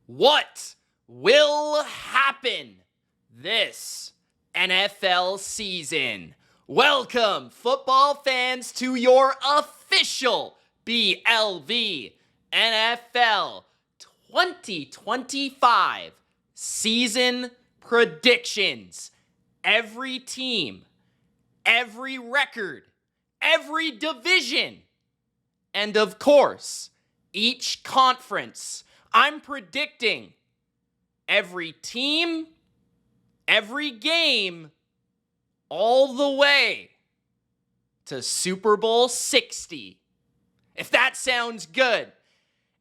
What will happen this NFL season? Welcome, football fans, to your official BLV NFL 2025 season predictions. Every team, every record, every division, and of course, each conference. I'm predicting every team, every game, all the way to Super Bowl 60. If that sounds good,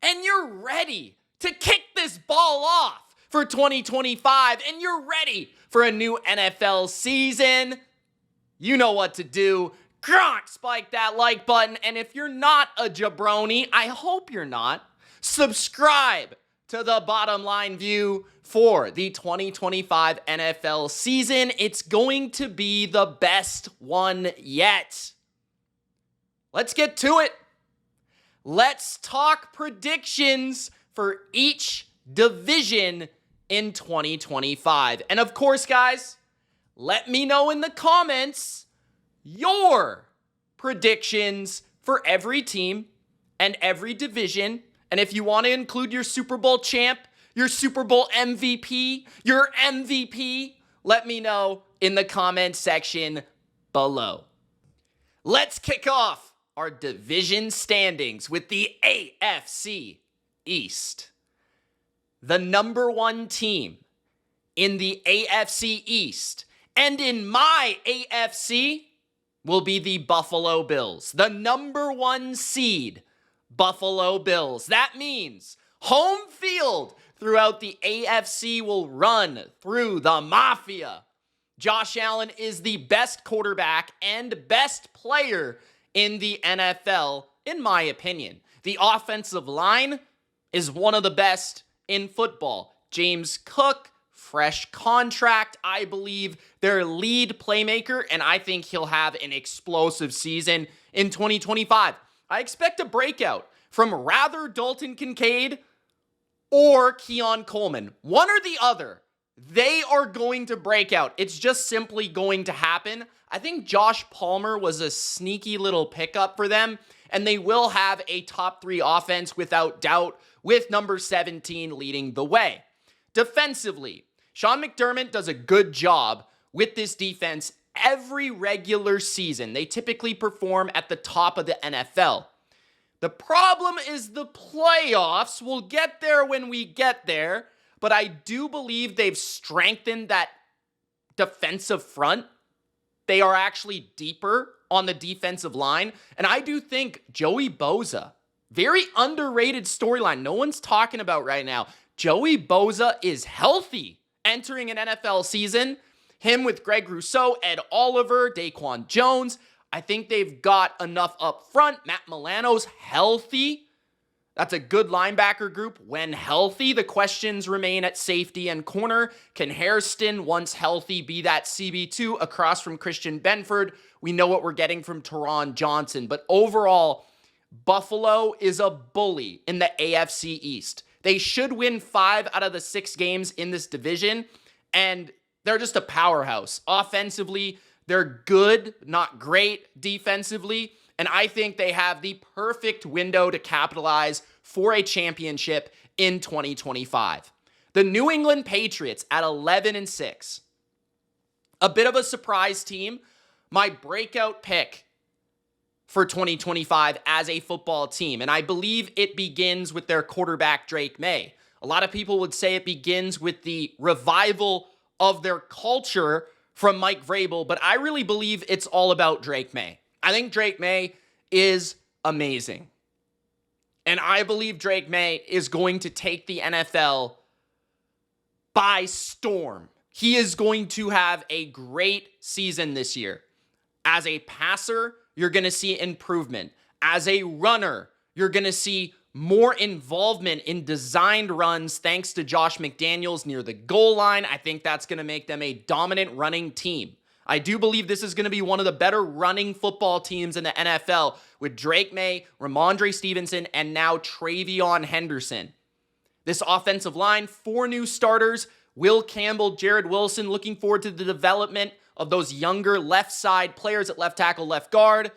and you're ready to kick this ball off for 2025, and you're ready for a new NFL season, you know what to do. Spike that like button, and if you're not a jabroni, I hope you're not, subscribe to the Bottom Line View for the 2025 NFL season. It's going to be the best one yet. Let's get to it. Let's talk predictions for each division in 2025. And of course, guys, let me know in the comments your predictions for every team and every division. And if you want to include your Super Bowl champ, your Super Bowl MVP, your MVP, let me know in the comment section below. Let's kick off our division standings with the AFC East. The number one team in the AFC East and in my AFC will be the Buffalo Bills. The number one seed, Buffalo Bills. That means home field throughout the AFC will run through the Mafia. Josh Allen is the best quarterback and best player in the NFL, in my opinion. The offensive line is one of the best in football. James Cook, fresh contract, I believe their lead playmaker, and I think he'll have an explosive season in 2025. I expect a breakout from rather Dalton Kincaid or Keon Coleman. One or the other. They are going to break out. It's just simply going to happen. I think Josh Palmer was a sneaky little pickup for them, and they will have a top 3 offense without doubt, with number 17 leading the way. Defensively, Sean McDermott does a good job with this defense every regular season. They typically perform at the top of the NFL. The problem is the playoffs. We'll get there when we get there, but I do believe they've strengthened that defensive front. They are actually deeper on the defensive line, and I do think Joey Bosa, very underrated storyline, no one's talking about right now. Joey Bosa is healthy entering an NFL season. Him with Greg Rousseau, Ed Oliver, Daquan Jones. I think they've got enough up front. Matt Milano's healthy. That's a good linebacker group when healthy. The questions remain at safety and corner. Can Hairston, once healthy, be that CB2 across from Christian Benford? We know what we're getting from Teron Johnson. But overall, Buffalo is a bully in the AFC East. They should win 5 out of the 6 games in this division, and they're just a powerhouse. Offensively, they're good, not great defensively, and I think they have the perfect window to capitalize for a championship in 2025. The New England Patriots at 11-6. A bit of a surprise team. My breakout pick for 2025 as a football team, and I believe it begins with their quarterback, Drake May. A lot of people would say it begins with the revival of their culture from Mike Vrabel, but I really believe it's all about Drake May. I think Drake May is amazing. And I believe Drake May is going to take the NFL by storm. He is going to have a great season this year. As a passer, you're going to see improvement. As a runner, you're going to see more involvement in designed runs thanks to Josh McDaniels near the goal line. I think that's going to make them a dominant running team. I do believe this is going to be one of the better running football teams in the NFL with Drake May, Ramondre Stevenson, and now Travion Henderson. This offensive line, 4 new starters, Will Campbell, Jared Wilson, looking forward to the development of those younger left side players at left tackle, left guard.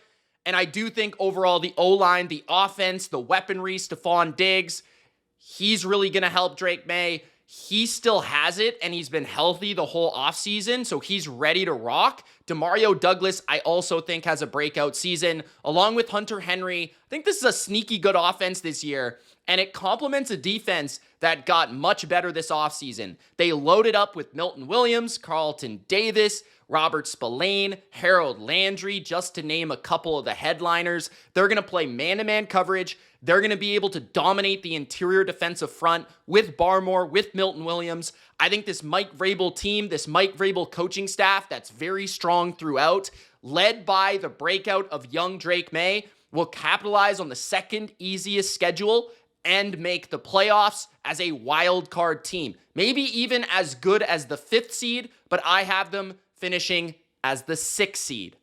And I do think overall the O-line, the offense, the weaponry, Stephon Diggs, he's really going to help Drake May. He still has it, and he's been healthy the whole offseason, so he's ready to rock. Demario Douglas, I also think, has a breakout season, along with Hunter Henry. I think this is a sneaky good offense this year, and it complements a defense that got much better this offseason. They loaded up with Milton Williams, Carlton Davis, Robert Spillane, Harold Landry, just to name a couple of the headliners. They're going to play man-to-man coverage. They're going to be able to dominate the interior defensive front with Barmore, with Milton Williams. I think this Mike Vrabel team, this Mike Vrabel coaching staff that's very strong throughout, led by the breakout of young Drake May, will capitalize on the second easiest schedule and make the playoffs as a wild card team. Maybe even as good as the 5th seed, but I have them finishing as the 6th seed.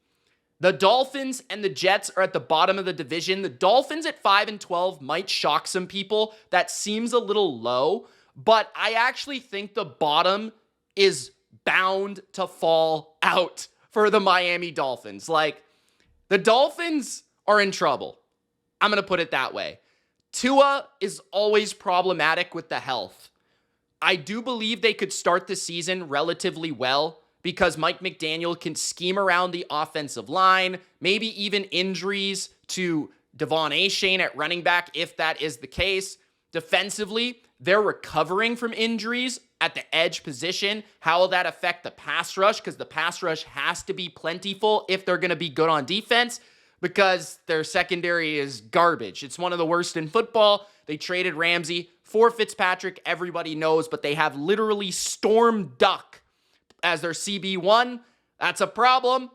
The Dolphins and the Jets are at the bottom of the division. The Dolphins at 5-12 might shock some people. That seems a little low, but I actually think the bottom is bound to fall out for the Miami Dolphins. Like, the Dolphins are in trouble. I'm going to put it that way. Tua is always problematic with the health. I do believe they could start the season relatively well, because Mike McDaniel can scheme around the offensive line, maybe even injuries to Devon Achane at running back, if that is the case. Defensively, they're recovering from injuries at the edge position. How will that affect the pass rush? Because the pass rush has to be plentiful if they're going to be good on defense, because their secondary is garbage. It's one of the worst in football. They traded Ramsey for Fitzpatrick, everybody knows, but they have literally Storm Duck as their CB1. That's a problem.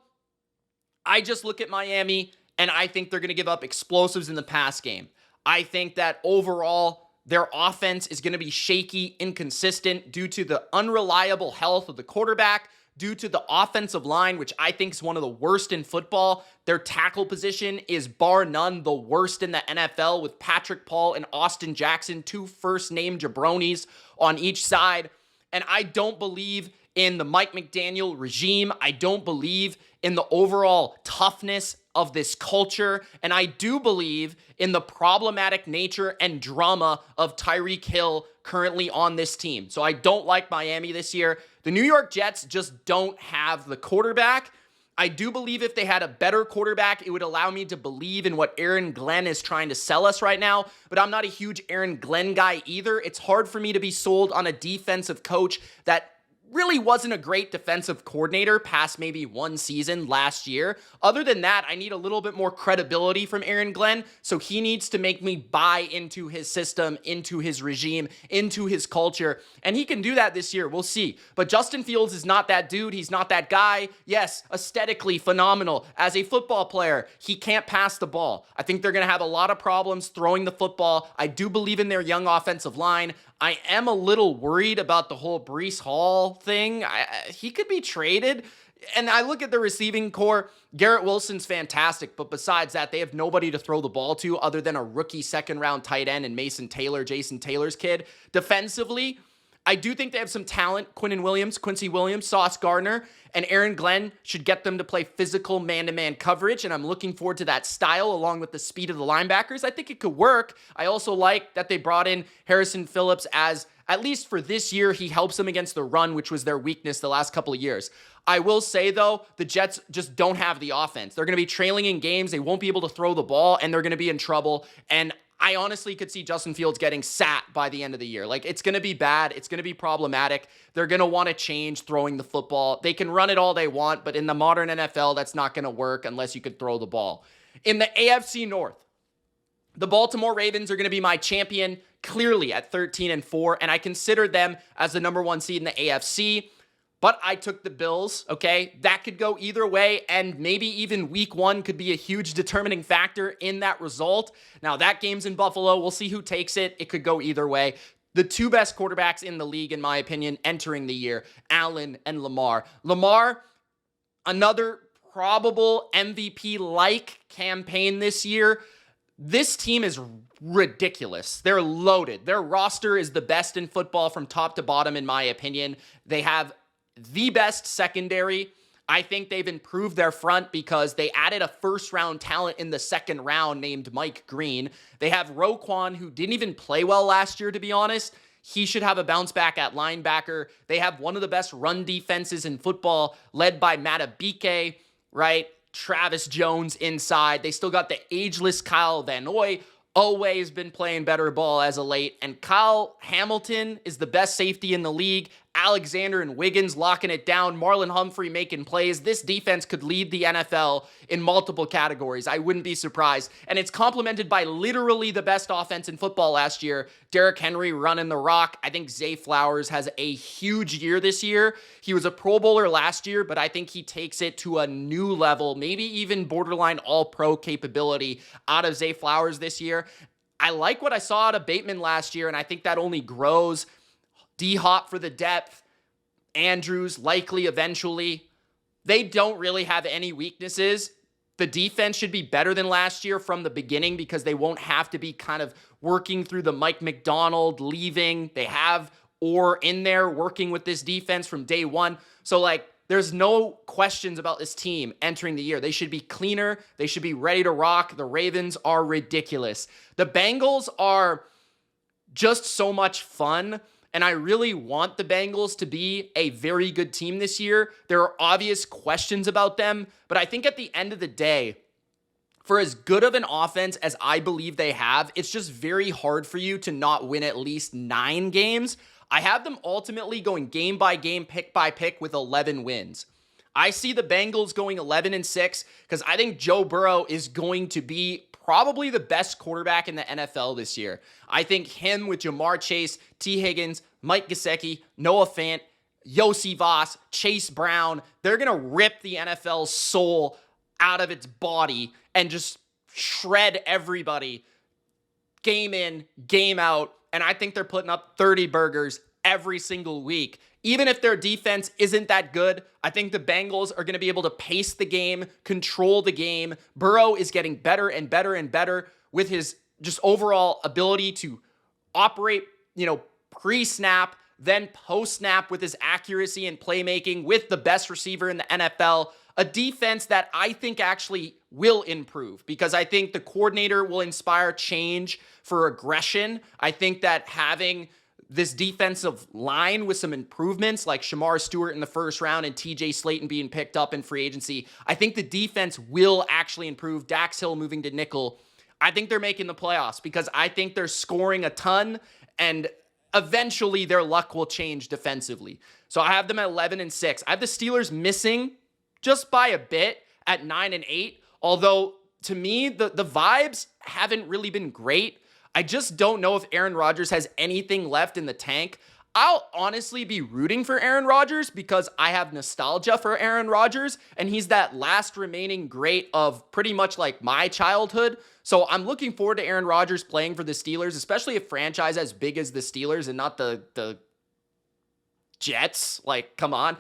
I just look at Miami, and I think they're going to give up explosives in the pass game. I think that overall, their offense is going to be shaky, inconsistent due to the unreliable health of the quarterback, due to the offensive line, which I think is one of the worst in football. Their tackle position is bar none the worst in the NFL, with Patrick Paul and Austin Jackson, 2 first-name jabronis on each side. And I don't believe in the Mike McDaniel regime. I don't believe in the overall toughness of this culture. And I do believe in the problematic nature and drama of Tyreek Hill currently on this team. So I don't like Miami this year. The New York Jets just don't have the quarterback. I do believe if they had a better quarterback, it would allow me to believe in what Aaron Glenn is trying to sell us right now, but I'm not a huge Aaron Glenn guy either. It's hard for me to be sold on a defensive coach that really wasn't a great defensive coordinator past maybe one season last year. Other than that, I need a little bit more credibility from Aaron Glenn, so he needs to make me buy into his system, into his regime, into his culture, and he can do that this year. We'll see. But Justin Fields is not that dude. He's not that guy. Yes, aesthetically phenomenal. As a football player, he can't pass the ball. I think they're going to have a lot of problems throwing the football. I do believe in their young offensive line. I am a little worried about the whole Breece Hall thing. He could be traded. And I look at the receiving core. Garrett Wilson's fantastic, but besides that, they have nobody to throw the ball to other than a rookie second-round tight end and Mason Taylor, Jason Taylor's kid. Defensively, I do think they have some talent. Quincy Williams, Sauce Gardner, and Aaron Glenn should get them to play physical man-to-man coverage, and I'm looking forward to that style along with the speed of the linebackers. I think it could work. I also like that they brought in Harrison Phillips as, at least for this year, he helps them against the run, which was their weakness the last couple of years. I will say, though, the Jets just don't have the offense. They're going to be trailing in games. They won't be able to throw the ball, and they're going to be in trouble, and I honestly could see Justin Fields getting sat by the end of the year. Like, it's going to be bad. It's going to be problematic. They're going to want to change throwing the football. They can run it all they want, but in the modern NFL, that's not going to work unless you could throw the ball. In the AFC North, the Baltimore Ravens are going to be my champion, clearly at 13-4, and I consider them as the number 1 seed in the AFC. But I took the Bills, okay? That could go either way, and maybe even week 1 could be a huge determining factor in that result. Now, that game's in Buffalo. We'll see who takes it. It could go either way. The 2 best quarterbacks in the league, in my opinion, entering the year, Allen and Lamar. Lamar, another probable MVP-like campaign this year. This team is ridiculous. They're loaded. Their roster is the best in football from top to bottom, in my opinion. They have the best secondary. I think they've improved their front because they added a first-round talent in the second round named Mike Green. They have Roquan, who didn't even play well last year, to be honest. He should have a bounce back at linebacker. They have one of the best run defenses in football, led by Matabike, right? Travis Jones inside. They still got the ageless Kyle Van Noy. Always been playing better ball as of late. And Kyle Hamilton is the best safety in the league. Alexander and Wiggins locking it down. Marlon Humphrey making plays. This defense could lead the NFL in multiple categories. I wouldn't be surprised. And it's complemented by literally the best offense in football last year. Derrick Henry running the rock. I think Zay Flowers has a huge year this year. He was a Pro Bowler last year, but I think he takes it to a new level, maybe even borderline all-pro capability out of Zay Flowers this year. I like what I saw out of Bateman last year, and I think that only grows. D-Hop for the depth. Andrews likely eventually. They don't really have any weaknesses. The defense should be better than last year from the beginning because they won't have to be kind of working through the Mike McDonald leaving. They have Orr in there working with this defense from day one. So, there's no questions about this team entering the year. They should be cleaner. They should be ready to rock. The Ravens are ridiculous. The Bengals are just so much fun. And I really want the Bengals to be a very good team this year. There are obvious questions about them, but I think at the end of the day, for as good of an offense as I believe they have, it's just very hard for you to not win at least 9 games. I have them ultimately going game by game, pick by pick with 11 wins. I see the Bengals going 11-6 because I think Joe Burrow is going to be probably the best quarterback in the NFL this year. I think him with Jamar Chase, T. Higgins, Mike Gesicki, Noah Fant, Yossi Voss, Chase Brown, they're going to rip the NFL's soul out of its body and just shred everybody game in, game out. And I think they're putting up 30 burgers every single week. Even if their defense isn't that good, I think the Bengals are going to be able to pace the game, control the game. Burrow is getting better and better and better with his just overall ability to operate, pre-snap, then post-snap with his accuracy and playmaking with the best receiver in the NFL. A defense that I think actually will improve because I think the coordinator will inspire change for aggression. I think that having this defensive line with some improvements like Shamar Stewart in the first round and TJ Slayton being picked up in free agency, I think the defense will actually improve. Dax Hill moving to nickel. I think they're making the playoffs because I think they're scoring a ton and eventually their luck will change defensively. So I have them at 11-6. I have the Steelers missing just by a bit at 9-8. Although to me, the vibes haven't really been great. I just don't know if Aaron Rodgers has anything left in the tank. I'll honestly be rooting for Aaron Rodgers because I have nostalgia for Aaron Rodgers, and he's that last remaining great of pretty much like my childhood. So I'm looking forward to Aaron Rodgers playing for the Steelers, especially a franchise as big as the Steelers and not the Jets. Come on.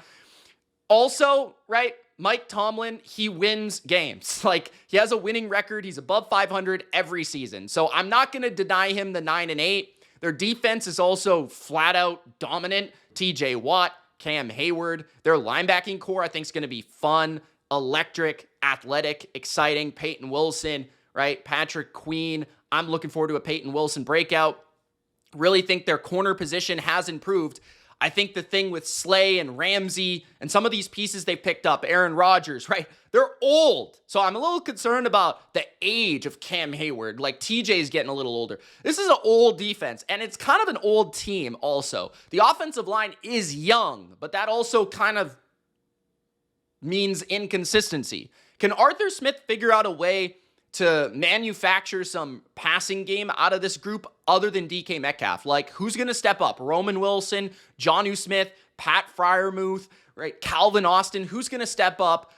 Also, right, Mike Tomlin, he wins games. He has a winning record. He's above 500 every season. So I'm not going to deny him the 9-8. Their defense is also flat out dominant. TJ Watt, Cam Hayward. Their linebacking core, I think, is going to be fun, electric, athletic, exciting. Peyton Wilson, right? Patrick Queen. I'm looking forward to a Peyton Wilson breakout. Really think their corner position has improved. I think the thing with Slay and Ramsey and some of these pieces they picked up, Aaron Rodgers, right? They're old. So I'm a little concerned about the age of Cam Hayward. TJ's getting a little older. This is an old defense, and it's kind of an old team also. The offensive line is young, but that also kind of means inconsistency. Can Arthur Smith figure out a way to manufacture some passing game out of this group other than DK Metcalf? Who's going to step up? Roman Wilson, Jonnu Smith, Pat Freiermuth, right? Calvin Austin. Who's going to step up?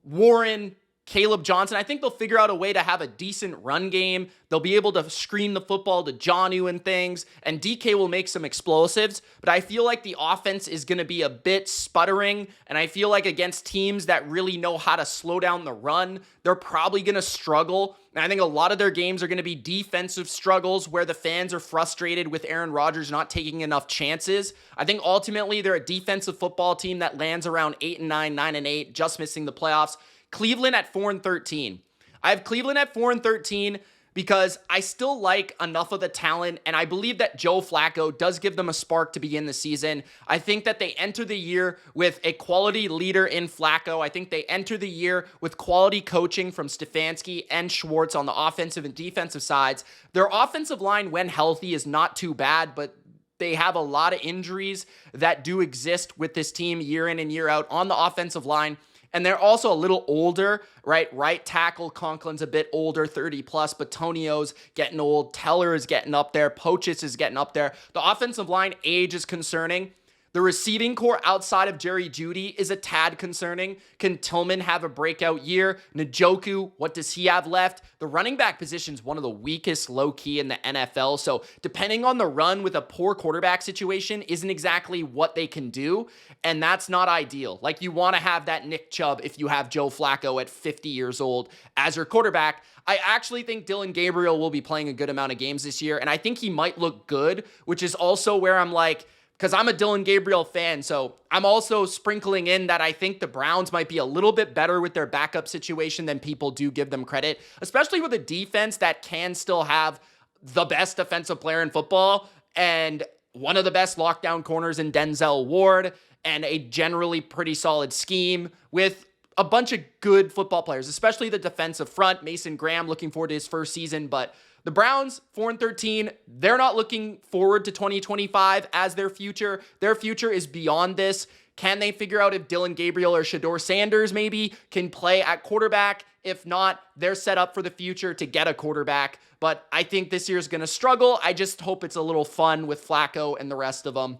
Warren, Caleb Johnson. I think they'll figure out a way to have a decent run game. They'll be able to screen the football to Jonnu and things, and DK will make some explosives, but I feel like the offense is going to be a bit sputtering, and I feel like against teams that really know how to slow down the run, they're probably going to struggle. And I think a lot of their games are going to be defensive struggles where the fans are frustrated with Aaron Rodgers not taking enough chances. I think ultimately they're a defensive football team that lands around 8-9, 9-8, just missing the playoffs. Cleveland at 4-13. I have Cleveland at 4-13 because I still like enough of the talent, and I believe that Joe Flacco does give them a spark to begin the season. I think that they enter the year with a quality leader in Flacco. I think they enter the year with quality coaching from Stefanski and Schwartz on the offensive and defensive sides. Their offensive line, when healthy, is not too bad, but they have a lot of injuries that do exist with this team year in and year out on the offensive line. And they're also a little older, right? Right tackle Conklin's a bit older, 30 plus. Batonio's getting old. Teller is getting up there. Pochis is getting up there. The offensive line age is concerning. The receiving core outside of Jerry Jeudy is a tad concerning. Can Tillman have a breakout year? Njoku, what does he have left? The running back position is one of the weakest low-key in the NFL. So depending on the run with a poor quarterback situation isn't exactly what they can do. And that's not ideal. Like, you want to have that Nick Chubb if you have Joe Flacco at 50 years old as your quarterback. I actually think Dylan Gabriel will be playing a good amount of games this year. And I think he might look good, which is also where I'm like, because I'm a Dylan Gabriel fan, so I'm also sprinkling in that I think the Browns might be a little bit better with their backup situation than people do give them credit, especially with a defense that can still have the best defensive player in football and one of the best lockdown corners in Denzel Ward and a generally pretty solid scheme with a bunch of good football players, especially the defensive front. Mason Graham, looking forward to his first season, but the Browns, 4-13, they're not looking forward to 2025 as their future. Their future is beyond this. Can they figure out if Dylan Gabriel or Shedeur Sanders maybe can play at quarterback? If not, they're set up for the future to get a quarterback. But I think this year's going to struggle. I just hope it's a little fun with Flacco and the rest of them.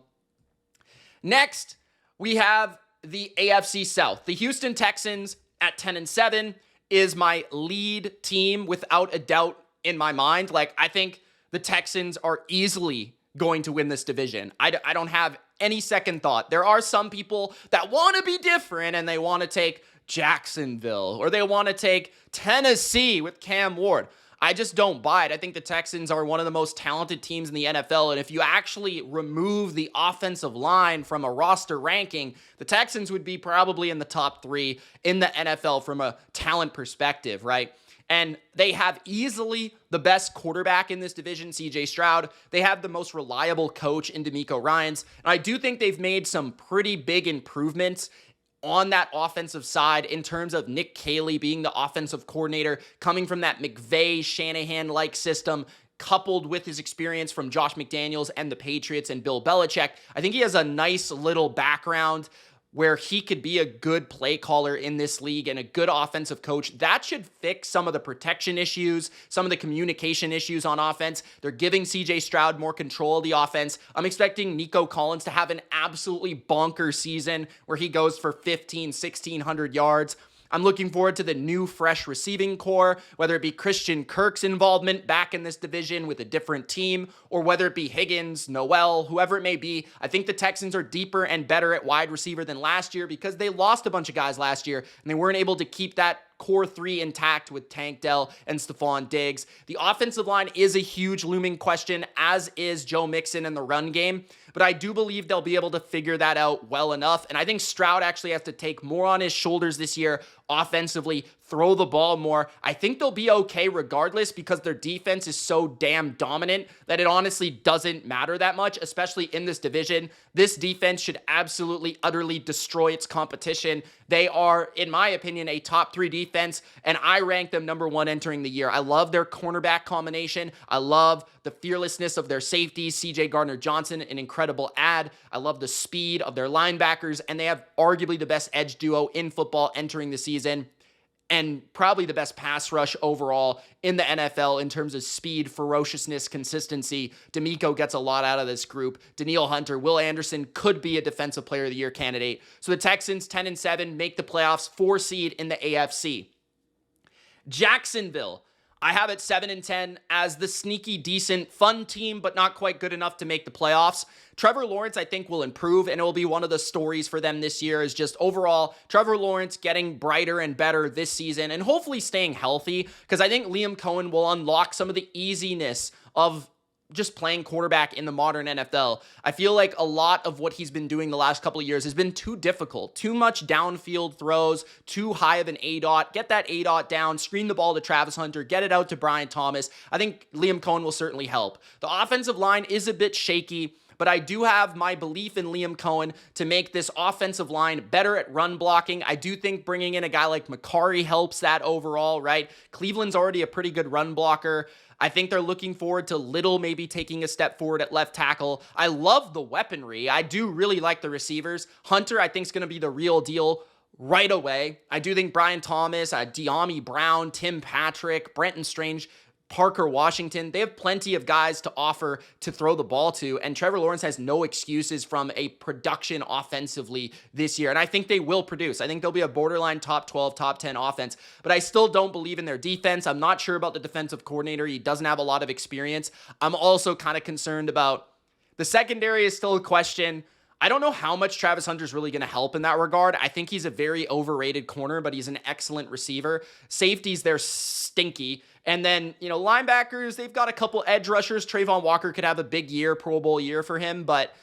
Next, we have the AFC South. The Houston Texans at 10-7 is my lead team without a doubt in my mind. Like, I think the Texans are easily going to win this division. I don't have any second thought. There are some people that want to be different and they want to take Jacksonville or they want to take Tennessee with Cam Ward. I just don't buy it. I think the Texans are one of the most talented teams in the NFL, and if you actually remove the offensive line from a roster ranking, the Texans would be probably in the top 3 in the NFL from a talent perspective, right? And they have easily the best quarterback in this division, CJ Stroud. They have the most reliable coach in DeMeco Ryans. And I do think they've made some pretty big improvements on that offensive side in terms of Nick Caley being the offensive coordinator, coming from that McVay, Shanahan-like system, coupled with his experience from Josh McDaniels and the Patriots and Bill Belichick. I think he has a nice little background where he could be a good play caller in this league and a good offensive coach. That should fix some of the protection issues, some of the communication issues on offense. They're giving CJ Stroud more control of the offense. I'm expecting Nico Collins to have an absolutely bonkers season where he goes for 1,600 yards. I'm looking forward to the new, fresh receiving core, whether it be Christian Kirk's involvement back in this division with a different team, or whether it be Higgins, Noel, whoever it may be. I think the Texans are deeper and better at wide receiver than last year because they lost a bunch of guys last year, and they weren't able to keep that core 3 intact with Tank Dell and Stephon Diggs. The offensive line is a huge looming question, as is Joe Mixon in the run game, but I do believe they'll be able to figure that out well enough, and I think Stroud actually has to take more on his shoulders this year offensively, throw the ball more. I think they'll be okay regardless because their defense is so damn dominant that it honestly doesn't matter that much, especially in this division. This defense should absolutely, utterly destroy its competition. They are, in my opinion, a top 3 defense, and I rank them number 1 entering the year. I love their cornerback combination. I love the fearlessness of their safeties. CJ Gardner-Johnson, an incredible add. I love the speed of their linebackers, and they have arguably the best edge duo in football entering the season, and probably the best pass rush overall in the NFL in terms of speed, ferociousness, consistency. DeMeco gets a lot out of this group. Danielle Hunter, Will Anderson could be a Defensive Player of the Year candidate. So the Texans, 10-7, make the playoffs, 4 seed in the AFC. Jacksonville, I have it 7-10 as the sneaky, decent, fun team, but not quite good enough to make the playoffs. Trevor Lawrence, I think, will improve, and it will be one of the stories for them this year is just overall Trevor Lawrence getting brighter and better this season and hopefully staying healthy, because I think Liam Cohen will unlock some of the easiness of just playing quarterback in the modern NFL. I feel like a lot of what he's been doing the last couple of years has been too difficult, too much downfield throws, too high of an A-dot. Get that A-dot down, screen the ball to Travis Hunter, get it out to Brian Thomas. I think Liam Cohen will certainly help. The offensive line is a bit shaky, but I do have my belief in Liam Cohen to make this offensive line better at run blocking. I do think bringing in a guy like Macari helps that overall, right? Cleveland's already a pretty good run blocker. I think they're looking forward to Little maybe taking a step forward at left tackle. I love the weaponry. I do really like the receivers. Hunter, I think, is going to be the real deal right away. I do think Brian Thomas, De'Ami Brown, Tim Patrick, Brenton Strange, Parker Washington, they have plenty of guys to offer to throw the ball to, and Trevor Lawrence has no excuses from a production offensively this year, and I think they will produce. I think they'll be a borderline top 12, top 10 offense, but I still don't believe in their defense. I'm not sure about the defensive coordinator. He doesn't have a lot of experience. I'm also kind of concerned about the secondary is still a question. I don't know how much Travis Hunter is really going to help in that regard. I think he's a very overrated corner, but he's an excellent receiver. Safeties, they're stinky. And then, linebackers, they've got a couple edge rushers. Trayvon Walker could have a big year, Pro Bowl year for him, but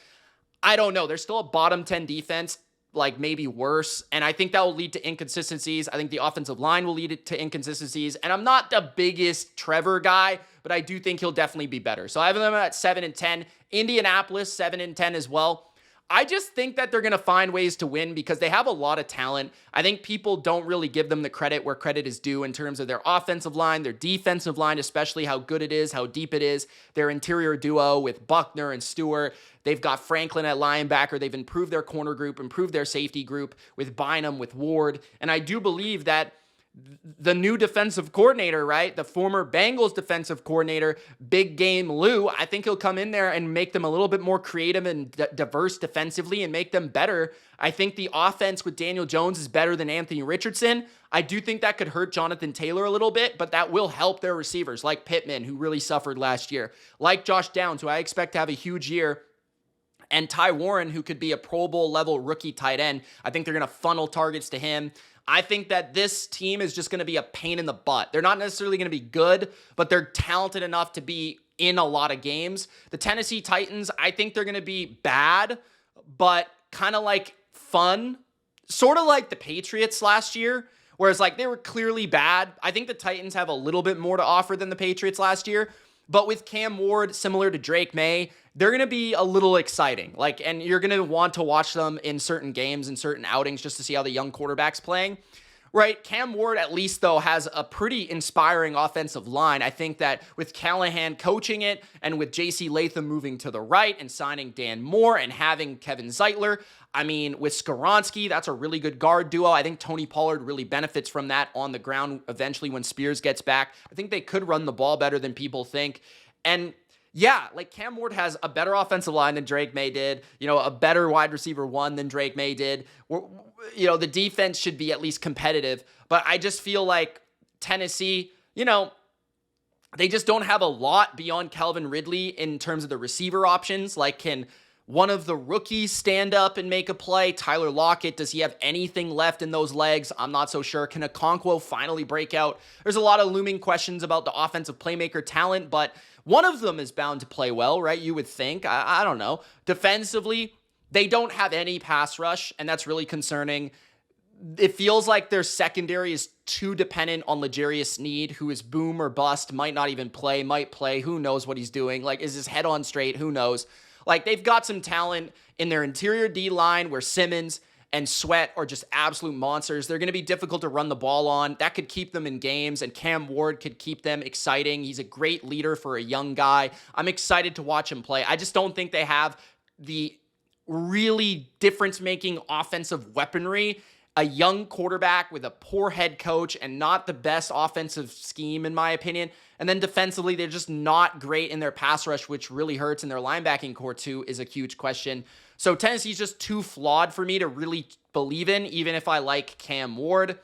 I don't know. They're still a bottom 10 defense, like maybe worse. And I think that will lead to inconsistencies. I think the offensive line will lead to inconsistencies. And I'm not the biggest Trevor guy, but I do think he'll definitely be better. So I have them at 7-10. Indianapolis, 7-10 as well. I just think that they're going to find ways to win because they have a lot of talent. I think people don't really give them the credit where credit is due in terms of their offensive line, their defensive line, especially how good it is, how deep it is, their interior duo with Buckner and Stewart. They've got Franklin at linebacker. They've improved their corner group, improved their safety group with Bynum, with Ward. And I do believe that the new defensive coordinator, right? The former Bengals defensive coordinator, Big Game Lou, I think he'll come in there and make them a little bit more creative and diverse defensively and make them better. I think the offense with Daniel Jones is better than Anthony Richardson. I do think that could hurt Jonathan Taylor a little bit, but that will help their receivers like Pittman, who really suffered last year, like Josh Downs, who I expect to have a huge year, and Ty Warren, who could be a Pro Bowl level rookie tight end. I think they're going to funnel targets to him. I think that this team is just going to be a pain in the butt. They're not necessarily going to be good, but they're talented enough to be in a lot of games. The Tennessee Titans, I think they're going to be bad, but kind of like fun, sort of like the Patriots last year, whereas like they were clearly bad. I think the Titans have a little bit more to offer than the Patriots last year, but with Cam Ward, similar to Drake May, they're going to be a little exciting. And you're going to want to watch them in certain games and certain outings just to see how the young quarterback's playing. Right? Cam Ward, at least, though, has a pretty inspiring offensive line. I think that with Callahan coaching it and with J.C. Latham moving to the right and signing Dan Moore and having Kevin Zeitler, with Skoronski, that's a really good guard duo. I think Tony Pollard really benefits from that on the ground eventually when Spears gets back. I think they could run the ball better than people think. And yeah, Cam Ward has a better offensive line than Drake May did, a better wide receiver one than Drake May did. The defense should be at least competitive, but I just feel like Tennessee, they just don't have a lot beyond Calvin Ridley in terms of the receiver options. Can one of the rookies stand up and make a play? Tyler Lockett, does he have anything left in those legs? I'm not so sure. Can Okonkwo finally break out? There's a lot of looming questions about the offensive playmaker talent, but one of them is bound to play well, right? You would think. I don't know. Defensively, they don't have any pass rush, and that's really concerning. It feels like their secondary is too dependent on L'Jarius Sneed, who is boom or bust, might not even play, might play. Who knows what he's doing? Is his head on straight? Who knows? They've got some talent in their interior D-line where Simmons and Sweat are just absolute monsters. They're going to be difficult to run the ball on. That could keep them in games, and Cam Ward could keep them exciting. He's a great leader for a young guy. I'm excited to watch him play. I just don't think they have the really difference-making offensive weaponry. A young quarterback with a poor head coach and not the best offensive scheme, in my opinion. And then defensively, they're just not great in their pass rush, which really hurts. And their linebacking core, too, is a huge question. So Tennessee's just too flawed for me to really believe in, even if I like Cam Ward.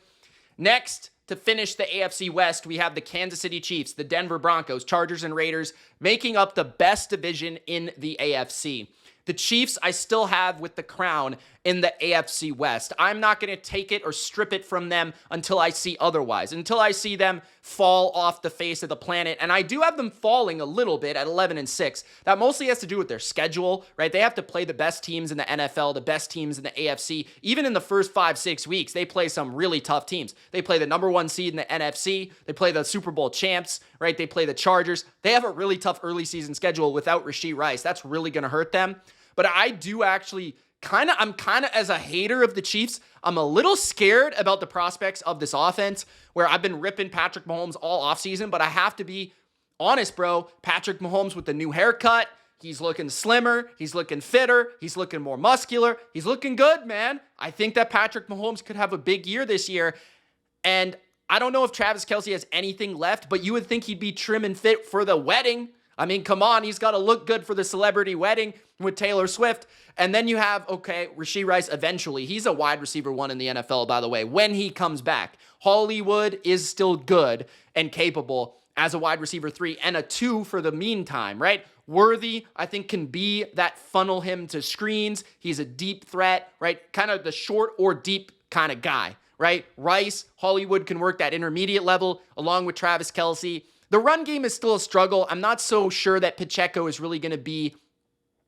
Next, to finish the AFC West, we have the Kansas City Chiefs, the Denver Broncos, Chargers, and Raiders making up the best division in the AFC. The Chiefs I still have with the crown in the AFC West. I'm not going to take it or strip it from them until I see otherwise, until I see them fall off the face of the planet. And I do have them falling a little bit at 11-6. That mostly has to do with their schedule, right? They have to play the best teams in the NFL, the best teams in the AFC. Even in the first 5-6 weeks, they play some really tough teams. They play the number 1 seed in the NFC. They play the Super Bowl champs, right? They play the Chargers. They have a really tough early season schedule without Rashee Rice. That's really going to hurt them. But I do actually I'm kind of, as a hater of the Chiefs, I'm a little scared about the prospects of this offense, where I've been ripping Patrick Mahomes all offseason, but I have to be honest, bro. Patrick Mahomes with the new haircut, he's looking slimmer, he's looking fitter, he's looking more muscular, he's looking good, man. I think that Patrick Mahomes could have a big year this year, and I don't know if Travis Kelce has anything left, but you would think he'd be trim and fit for the wedding. I mean, come on, he's got to look good for the celebrity wedding with Taylor Swift. And then you have, okay, Rashee Rice eventually. He's a wide receiver 1 in the NFL, by the way, when he comes back. Hollywood is still good and capable as a wide receiver 3 and a 2 for the meantime, right? Worthy, I think, can be that funnel him to screens. He's a deep threat, right? Kind of the short or deep kind of guy, right? Rice, Hollywood can work that intermediate level along with Travis Kelce. The run game is still a struggle. I'm not so sure that Pacheco is really going to be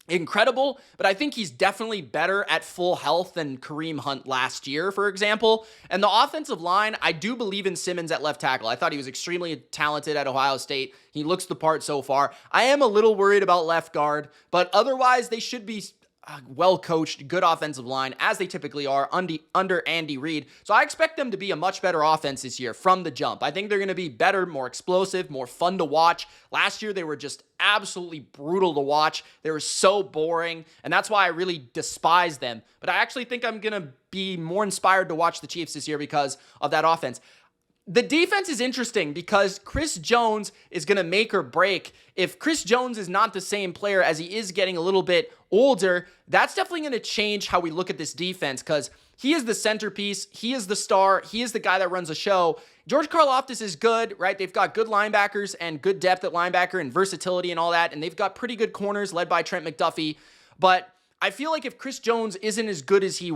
incredible, but I think he's definitely better at full health than Kareem Hunt last year, for example. And the offensive line, I do believe in Simmons at left tackle. I thought he was extremely talented at Ohio State. He looks the part so far. I am a little worried about left guard, but otherwise they should be well-coached, good offensive line, as they typically are under Andy Reid. So I expect them to be a much better offense this year from the jump. I think they're going to be better, more explosive, more fun to watch. Last year, they were just absolutely brutal to watch. They were so boring, and that's why I really despise them. But I actually think I'm going to be more inspired to watch the Chiefs this year because of that offense. The defense is interesting because Chris Jones is going to make or break. If Chris Jones is not the same player as he is getting a little bit older, that's definitely going to change how we look at this defense because he is the centerpiece. He is the star. He is the guy that runs the show. George Karlaftis is good, right? They've got good linebackers and good depth at linebacker and versatility and all that, and they've got pretty good corners led by Trent McDuffie. But I feel like if Chris Jones isn't as good as he,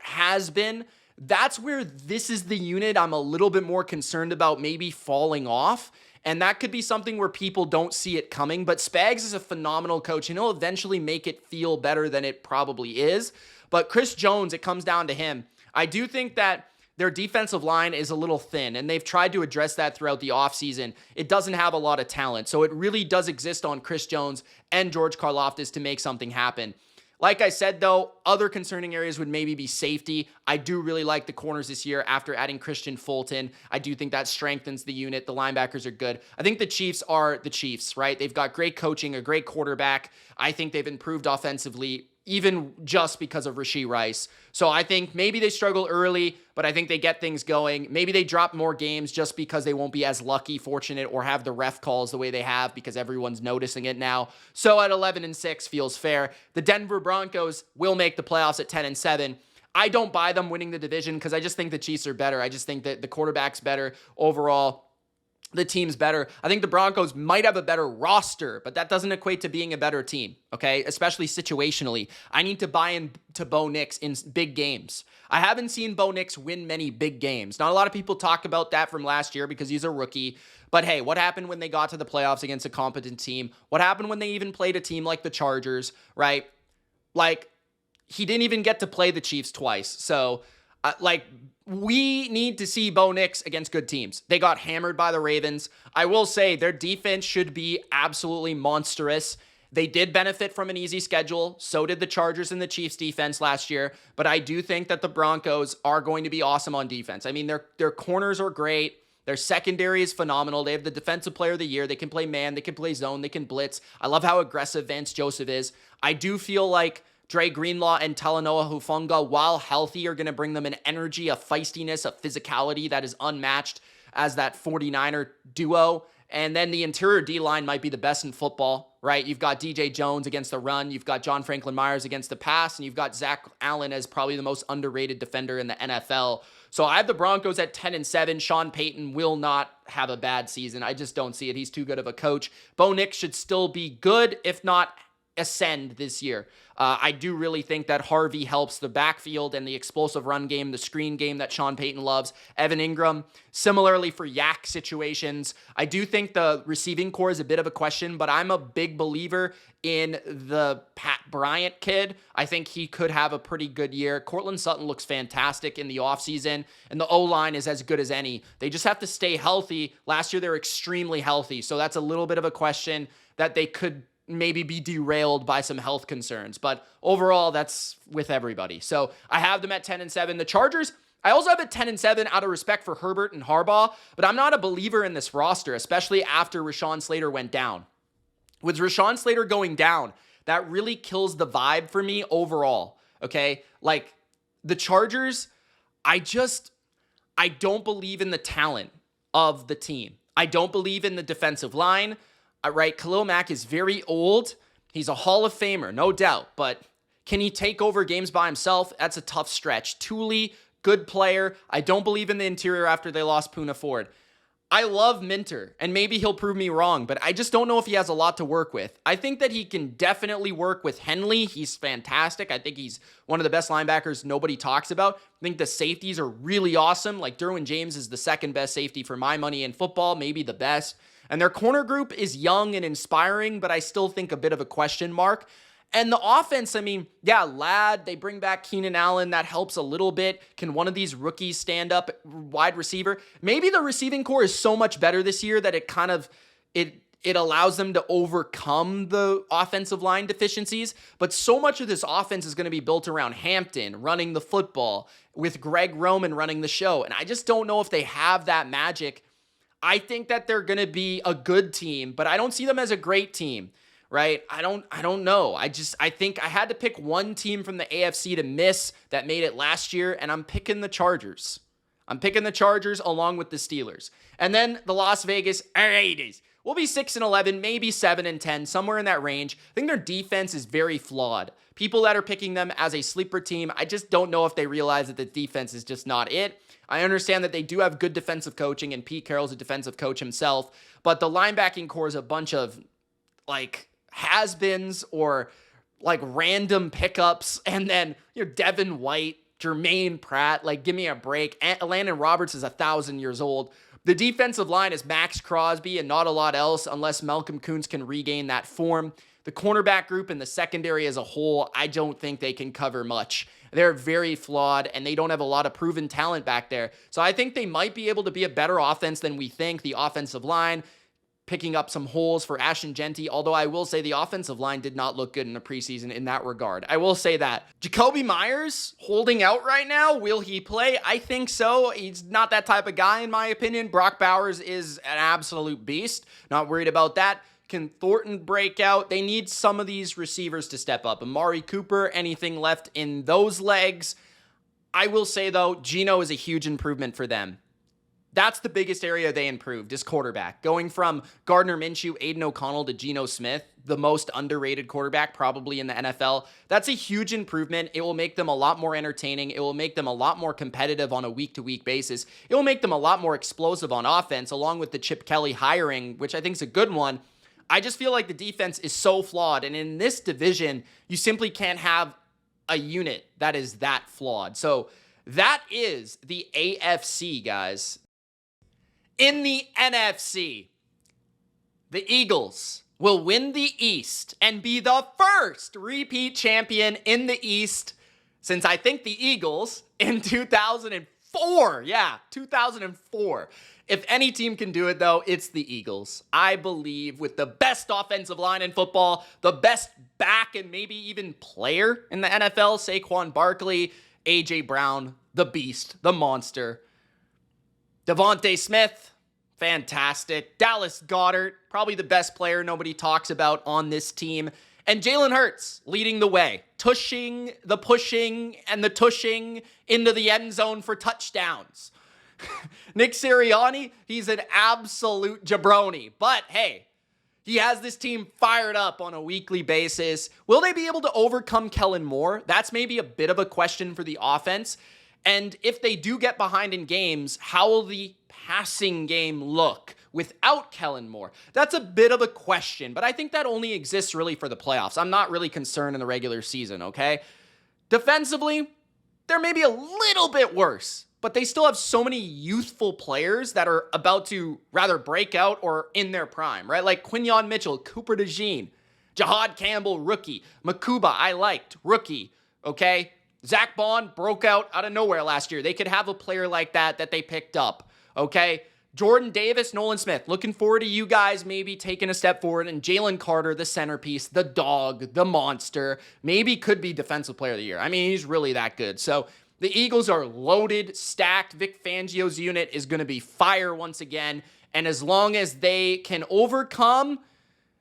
has been, that's where this is the unit I'm a little bit more concerned about maybe falling off. And that could be something where people don't see it coming. But Spags is a phenomenal coach, and he'll eventually make it feel better than it probably is. But Chris Jones, it comes down to him. I do think that their defensive line is a little thin, and they've tried to address that throughout the offseason. It doesn't have a lot of talent. So it really does exist on Chris Jones and George Karlaftis to make something happen. Like I said, though, other concerning areas would maybe be safety. I do really like the corners this year after adding Christian Fulton. I do think that strengthens the unit. The linebackers are good. I think the Chiefs are the Chiefs, right? They've got great coaching, a great quarterback. I think they've improved offensively, even just because of Rashee Rice. So I think maybe they struggle early, but I think they get things going. Maybe they drop more games just because they won't be as lucky, fortunate, or have the ref calls the way they have because everyone's noticing it now. So at 11-6 feels fair. The Denver Broncos will make the playoffs at 10-7. I don't buy them winning the division because I just think the Chiefs are better. I just think that the quarterback's better overall. The team's better. I think the Broncos might have a better roster, but that doesn't equate to being a better team, okay? Especially situationally. I need to buy into Bo Nix in big games. I haven't seen Bo Nix win many big games. Not a lot of people talk about that from last year because he's a rookie. But hey, what happened when they got to the playoffs against a competent team? What happened when they even played a team like the Chargers, right? Like, he didn't even get to play the Chiefs twice. So, we need to see Bo Nix against good teams. They got hammered by the Ravens. I will say their defense should be absolutely monstrous. They did benefit from an easy schedule. So did the Chargers and the Chiefs defense last year. But I do think that the Broncos are going to be awesome on defense. I mean, their corners are great. Their secondary is phenomenal. They have the defensive player of the year. They can play man. They can play zone. They can blitz. I love how aggressive Vance Joseph is. I do feel like Dre Greenlaw and Talanoa Hufanga, while healthy, are going to bring them an energy, a feistiness, a physicality that is unmatched as that 49er duo. And then the interior D-line might be the best in football, right? You've got DJ Jones against the run. You've got John Franklin Myers against the pass. And you've got Zach Allen as probably the most underrated defender in the NFL. So I have the Broncos at 10-7. Sean Payton will not have a bad season. I just don't see it. He's too good of a coach. Bo Nix should still be good, if not ascend this year. I do really think that Harvey helps the backfield and the explosive run game, the screen game that Sean Payton loves. Evan Ingram, similarly for yak situations. I do think the receiving core is a bit of a question, but I'm a big believer in the Pat Bryant kid. I think he could have a pretty good year. Cortland Sutton looks fantastic in the offseason, and the O-line is as good as any. They just have to stay healthy. Last year, they were extremely healthy, so that's a little bit of a question that they could maybe be derailed by some health concerns. But overall, that's with everybody. So I have them at 10-7. The Chargers, I also have it 10-7 out of respect for Herbert and Harbaugh, but I'm not a believer in this roster, especially after Rashawn Slater went down. With Rashawn Slater going down, that really kills the vibe for me overall, okay? Like, the Chargers, I don't believe in the talent of the team. I don't believe in the defensive line. Right, Khalil Mack is very old. He's a Hall of Famer, no doubt. But can he take over games by himself? That's a tough stretch. Thule, good player. I don't believe in the interior after they lost Poona Ford. I love Minter, and maybe he'll prove me wrong, but I just don't know if he has a lot to work with. I think that he can definitely work with Henley. He's fantastic. I think he's one of the best linebackers nobody talks about. I think the safeties are really awesome. Like, Derwin James is the second best safety for my money in football, maybe the best. And their corner group is young and inspiring, but I still think a bit of a question mark. And the offense, I mean, yeah, Ladd, they bring back Keenan Allen. That helps a little bit. Can one of these rookies stand up wide receiver? Maybe the receiving core is so much better this year that it kind of, it allows them to overcome the offensive line deficiencies. But so much of this offense is going to be built around Hampton running the football with Greg Roman running the show. And I just don't know if they have that magic. I think that they're going to be a good team, but I don't see them as a great team, right? I don't know. I think I had to pick one team from the AFC to miss that made it last year, and I'm picking the Chargers. I'm picking the Chargers along with the Steelers. And then the Las Vegas Raiders will be 6-11, maybe 7-10, somewhere in that range. I think their defense is very flawed. People that are picking them as a sleeper team, I just don't know if they realize that the defense is just not it. I understand that they do have good defensive coaching, and Pete Carroll's a defensive coach himself, but the linebacking core is a bunch of, like, has-beens or, like, random pickups, and then, Devin White, Jermaine Pratt, like, give me a break. Landon Roberts is 1,000 years old. The defensive line is Max Crosby and not a lot else unless Malcolm Kuntz can regain that form. The cornerback group and the secondary as a whole, I don't think they can cover much. They're very flawed, and they don't have a lot of proven talent back there. So I think they might be able to be a better offense than we think. The offensive line, picking up some holes for Ashton Genty, although I will say the offensive line did not look good in the preseason in that regard. I will say that. Jacoby Myers holding out right now. Will he play? I think so. He's not that type of guy, in my opinion. Brock Bowers is an absolute beast. Not worried about that. Can Thornton break out? They need some of these receivers to step up. Amari Cooper, anything left in those legs? I will say, though, Geno is a huge improvement for them. That's the biggest area they improved, is quarterback. Going from Gardner Minshew, Aiden O'Connell to Geno Smith, the most underrated quarterback probably in the NFL. That's a huge improvement. It will make them a lot more entertaining. It will make them a lot more competitive on a week-to-week basis. It will make them a lot more explosive on offense, along with the Chip Kelly hiring, which I think is a good one. I just feel like the defense is so flawed, and in this division, you simply can't have a unit that is that flawed. So that is the AFC, guys. In the NFC, the Eagles will win the East and be the first repeat champion in the East since I think the Eagles in 2004. Yeah, 2004. If any team can do it, though, it's the Eagles. I believe with the best offensive line in football, the best back and maybe even player in the NFL, Saquon Barkley, A.J. Brown, the beast, the monster. Devontae Smith, fantastic. Dallas Goedert, probably the best player nobody talks about on this team. And Jalen Hurts leading the way, pushing and the tushing into the end zone for touchdowns. Nick Sirianni, he's an absolute jabroni. But hey, He has this team fired up on a weekly basis. Will they be able to overcome Kellen Moore? That's maybe a bit of a question for the offense. And if they do get behind in games, how will the passing game look without Kellen Moore? That's a bit of a question, but I think that only exists really for the playoffs. I'm not really concerned in the regular season, okay? Defensively, they're maybe a little bit worse, but they still have so many youthful players that are about to rather break out or in their prime, right? Like Quinyon Mitchell, Cooper DeJean, Jahad Campbell, rookie. Makuba, I liked, rookie, okay? Zach Bond broke out of nowhere last year. They could have a player like that they picked up, okay? Jordan Davis, Nolan Smith, looking forward to you guys maybe taking a step forward. And Jalen Carter, the centerpiece, the dog, the monster, maybe could be defensive player of the year. I mean, he's really that good. So the Eagles are loaded, stacked. Vic Fangio's unit is going to be fire once again. And as long as they can overcome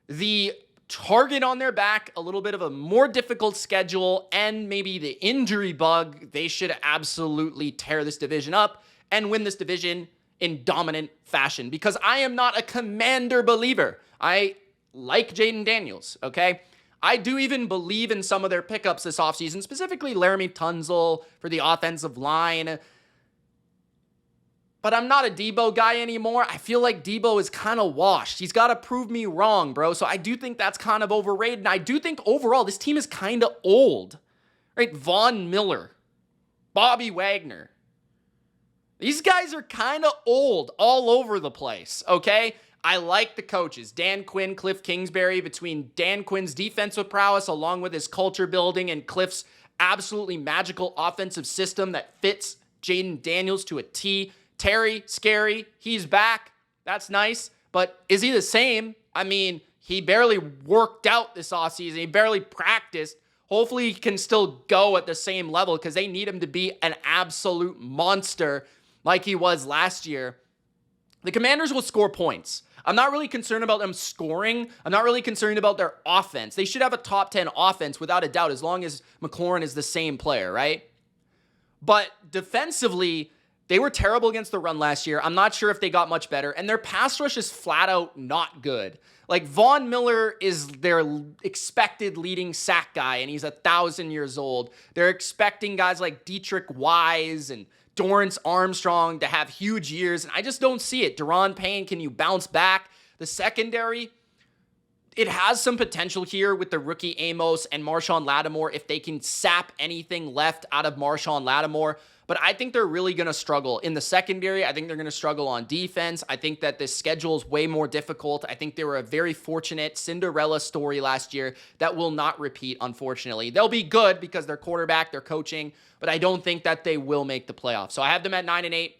the target on their back, a little bit of a more difficult schedule, and maybe the injury bug, they should absolutely tear this division up and win this division in dominant fashion. Because I am not a Commander believer. I like Jaden Daniels, okay? I do even believe in some of their pickups this offseason, specifically Laramie Tunzel for the offensive line. But I'm not a Debo guy anymore. I feel like Debo is kind of washed. He's got to prove me wrong, bro. So I do think that's kind of overrated. And I do think overall this team is kind of old, right? Von Miller, Bobby Wagner. These guys are kind of old all over the place, okay? I like the coaches. Dan Quinn, Cliff Kingsbury. Between Dan Quinn's defensive prowess along with his culture building and Cliff's absolutely magical offensive system that fits Jaden Daniels to a T. Terry, scary. He's back. That's nice. But is he the same? I mean, he barely worked out this offseason. He barely practiced. Hopefully he can still go at the same level because they need him to be an absolute monster like he was last year. The Commanders will score points. I'm not really concerned about them scoring. I'm not really concerned about their offense. They should have a top 10 offense without a doubt as long as McLaurin is the same player, right? But defensively, they were terrible against the run last year. I'm not sure if they got much better. And their pass rush is flat out not good. Like Von Miller is their expected leading sack guy, and he's 1,000 years old. They're expecting guys like Dietrich Wise and Dorrance Armstrong to have huge years, and I just don't see it. Deron Payne, can you bounce back? The secondary, it has some potential here with the rookie Amos and Marshawn Lattimore if they can sap anything left out of Marshawn Lattimore. But I think they're really going to struggle in the secondary. I think they're going to struggle on defense. I think that this schedule is way more difficult. I think they were a very fortunate Cinderella story last year that will not repeat, unfortunately. They'll be good because they're quarterback, they're coaching, but I don't think that they will make the playoffs. So I have them at 9-8.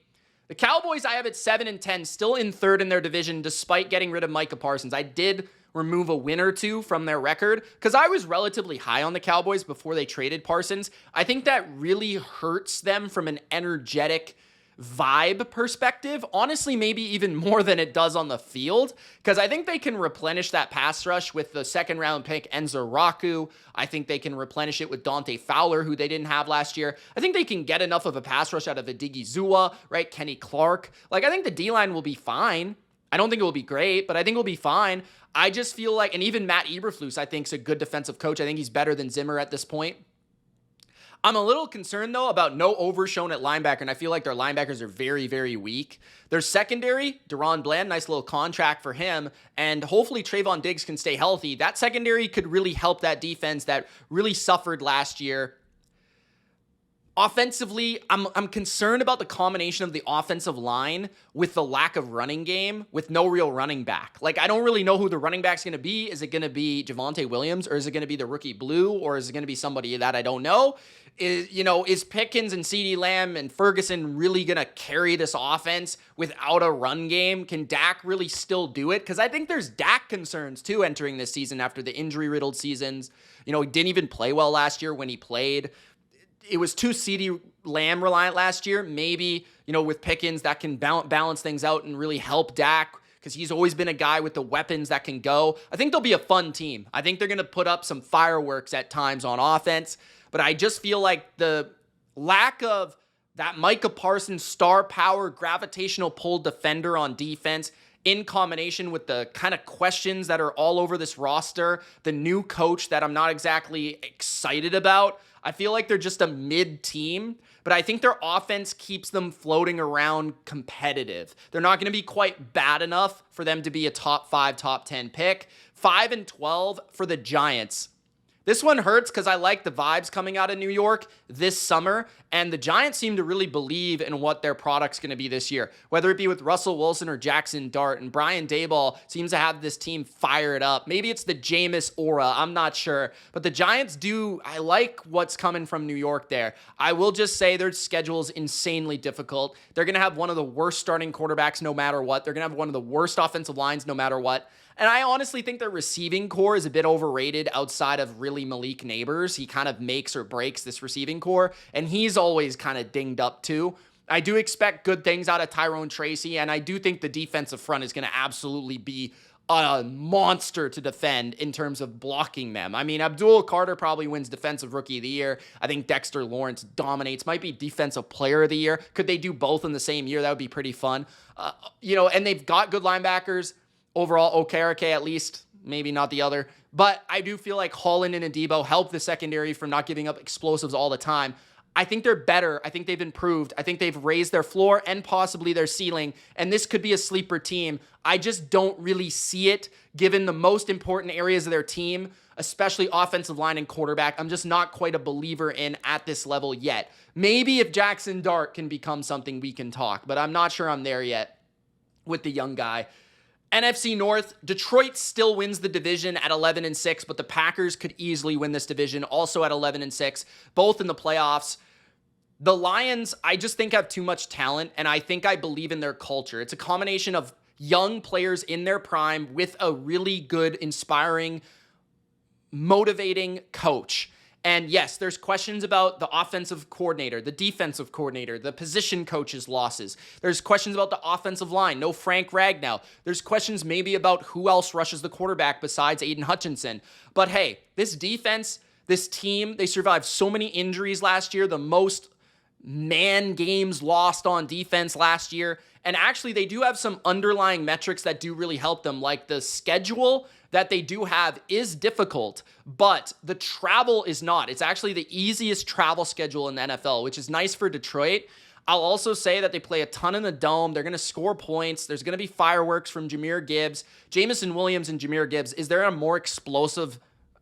The Cowboys I have at 7-10, still in third in their division despite getting rid of Micah Parsons. I did remove a win or two from their record because I was relatively high on the Cowboys before they traded Parsons. I think that really hurts them from an energetic vibe perspective. Honestly, maybe even more than it does on the field because I think they can replenish that pass rush with the second round pick Enzo Raku. I think they can replenish it with Dante Fowler, who they didn't have last year. I think they can get enough of a pass rush out of Adigi Zua, right? Kenny Clark. Like, I think the D-line will be fine. I don't think it will be great, but I think it will be fine. I just feel like, and even Matt Eberflus, I think, is a good defensive coach. I think he's better than Zimmer at this point. I'm a little concerned, though, about no Overshown at linebacker, and I feel like their linebackers are very, very weak. Their secondary, Deron Bland, nice little contract for him, and hopefully Trayvon Diggs can stay healthy. That secondary could really help that defense that really suffered last year. Offensively, I'm concerned about the combination of the offensive line with the lack of running game with no real running back. Like, I don't really know who the running back's going to be. Is it going to be Javonte Williams, or is it going to be the rookie Blue, or is it going to be somebody that I don't know? Is Pickens and CeeDee Lamb and Ferguson really going to carry this offense without a run game? Can Dak really still do it? Because I think there's Dak concerns, too, entering this season after the injury-riddled seasons. He didn't even play well last year when he played. It was too CeeDee Lamb reliant last year. Maybe, with Pickens, that can balance things out and really help Dak because he's always been a guy with the weapons that can go. I think they'll be a fun team. I think they're going to put up some fireworks at times on offense, but I just feel like the lack of that Micah Parsons star power gravitational pull defender on defense in combination with the kind of questions that are all over this roster, the new coach that I'm not exactly excited about, I feel like they're just a mid team, but I think their offense keeps them floating around competitive. They're not going to be quite bad enough for them to be a top 5, top 10 pick. 5-12 for the Giants. This one hurts because I like the vibes coming out of New York this summer, and the Giants seem to really believe in what their product's going to be this year, whether it be with Russell Wilson or Jackson Dart, and Brian Daboll seems to have this team fired up. Maybe it's the Jameis aura, I'm not sure, but the Giants I like what's coming from New York there. I will just say their schedule is insanely difficult. They're going to have one of the worst starting quarterbacks no matter what. They're going to have one of the worst offensive lines no matter what. And I honestly think their receiving core is a bit overrated outside of really Malik Neighbors. He kind of makes or breaks this receiving core, and he's always kind of dinged up too. I do expect good things out of Tyrone Tracy, and I do think the defensive front is going to absolutely be a monster to defend in terms of blocking them. I mean, Abdul Carter probably wins Defensive Rookie of the Year. I think Dexter Lawrence dominates, might be Defensive Player of the Year. Could they do both in the same year? That would be pretty fun. And they've got good linebackers. Overall, Okereke at least, maybe not the other. But I do feel like Holland and Adebo help the secondary from not giving up explosives all the time. I think they're better. I think they've improved. I think they've raised their floor and possibly their ceiling. And this could be a sleeper team. I just don't really see it given the most important areas of their team, especially offensive line and quarterback. I'm just not quite a believer in at this level yet. Maybe if Jackson Dart can become something, we can talk. But I'm not sure I'm there yet with the young guy. NFC North, Detroit still wins the division at 11-6, but the Packers could easily win this division also at 11-6, both in the playoffs. The Lions, I just think have too much talent, and I think I believe in their culture. It's a combination of young players in their prime with a really good, inspiring, motivating coach. And yes, there's questions about the offensive coordinator, the defensive coordinator, the position coaches' losses. There's questions about the offensive line. No Frank Ragnow. There's questions maybe about who else rushes the quarterback besides Aiden Hutchinson. But hey, this defense, this team, they survived so many injuries last year, the most man games lost on defense last year. And actually, they do have some underlying metrics that do really help them, like the schedule that they do have is difficult, but the travel is not. It's actually the easiest travel schedule in the NFL, which is nice for Detroit. I'll also say that they play a ton in the dome. They're going to score points. There's going to be fireworks from Jahmyr Gibbs. Jamison Williams and Jahmyr Gibbs, is there a more explosive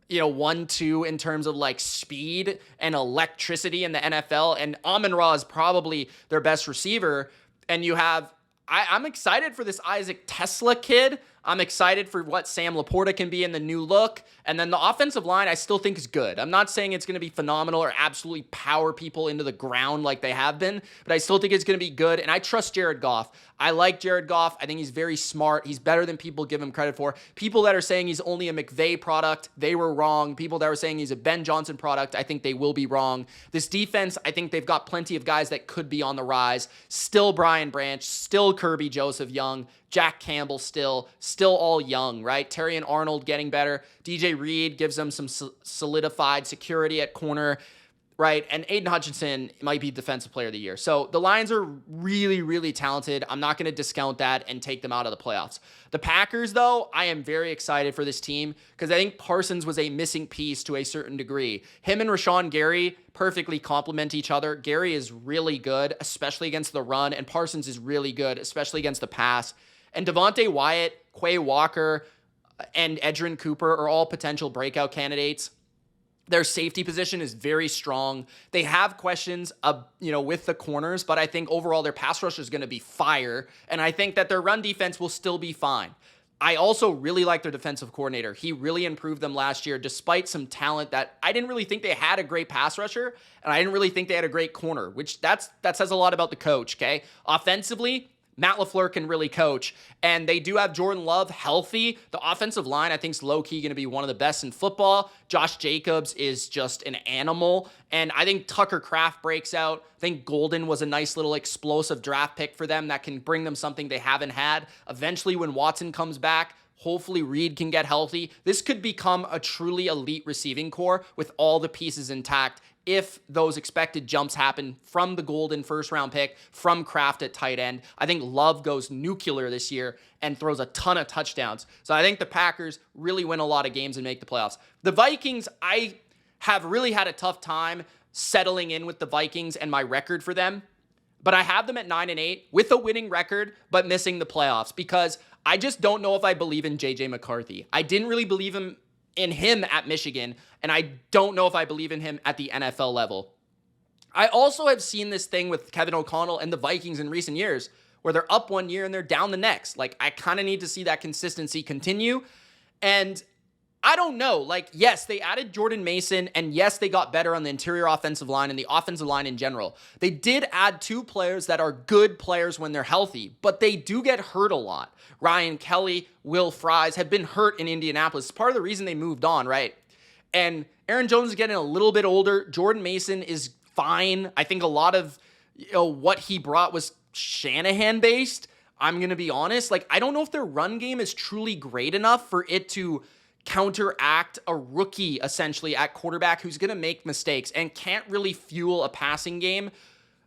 1-2 in terms of like speed and electricity in the NFL? And Amon-Ra is probably their best receiver. And you have, I'm excited for this Isaac Tesla kid. I'm excited for what Sam Laporta can be in the new look. And then the offensive line, I still think is good. I'm not saying it's going to be phenomenal or absolutely power people into the ground like they have been, but I still think it's going to be good. And I trust Jared Goff. I like Jared Goff. I think he's very smart. He's better than people give him credit for. People that are saying he's only a McVay product, they were wrong. People that were saying he's a Ben Johnson product, I think they will be wrong. This defense, I think they've got plenty of guys that could be on the rise. Still Brian Branch, still Kirby Joseph Young, Jack Campbell still all young, right? Terrion Arnold getting better. DJ Reed gives them some solidified security at corner, right? And Aiden Hutchinson might be Defensive Player of the Year. So the Lions are really, really talented. I'm not going to discount that and take them out of the playoffs. The Packers, though, I am very excited for this team because I think Parsons was a missing piece to a certain degree. Him and Rashawn Gary perfectly complement each other. Gary is really good, especially against the run, and Parsons is really good, especially against the pass. And Devontae Wyatt, Quay Walker, and Edgerrin Cooper are all potential breakout candidates. Their safety position is very strong. They have questions, with the corners, but I think overall their pass rush is going to be fire, and I think that their run defense will still be fine. I also really like their defensive coordinator. He really improved them last year, despite some talent that I didn't really think they had a great pass rusher, and I didn't really think they had a great corner, which that says a lot about the coach, okay? Offensively, Matt LaFleur can really coach, and they do have Jordan Love healthy. The offensive line, I think, is low-key going to be one of the best in football. Josh Jacobs is just an animal, and I think Tucker Kraft breaks out. I think Golden was a nice little explosive draft pick for them that can bring them something they haven't had. Eventually, when Watson comes back, Hopefully Reed can get healthy. This could become a truly elite receiving core with all the pieces intact if those expected jumps happen from the golden first-round pick, from Kraft at tight end. I think Love goes nuclear this year and throws a ton of touchdowns. So I think the Packers really win a lot of games and make the playoffs. The Vikings, I have really had a tough time settling in with the Vikings and my record for them. But I have them at 9-8 with a winning record, but missing the playoffs because I just don't know if I believe in JJ McCarthy. I didn't really believe in him at Michigan, and I don't know if I believe in him at the NFL level. I also have seen this thing with Kevin O'Connell and the Vikings in recent years where they're up one year and they're down the next. Like, I kind of need to see that consistency continue. And I don't know. Like, yes, they added Jordan Mason, and yes, they got better on the interior offensive line and the offensive line in general. They did add two players that are good players when they're healthy, but they do get hurt a lot. Ryan Kelly, Will Fries have been hurt in Indianapolis. It's part of the reason they moved on, right? And Aaron Jones is getting a little bit older. Jordan Mason is fine. I think a lot of what he brought was Shanahan-based. I'm going to be honest. Like, I don't know if their run game is truly great enough for it to counteract a rookie essentially at quarterback who's going to make mistakes and can't really fuel a passing game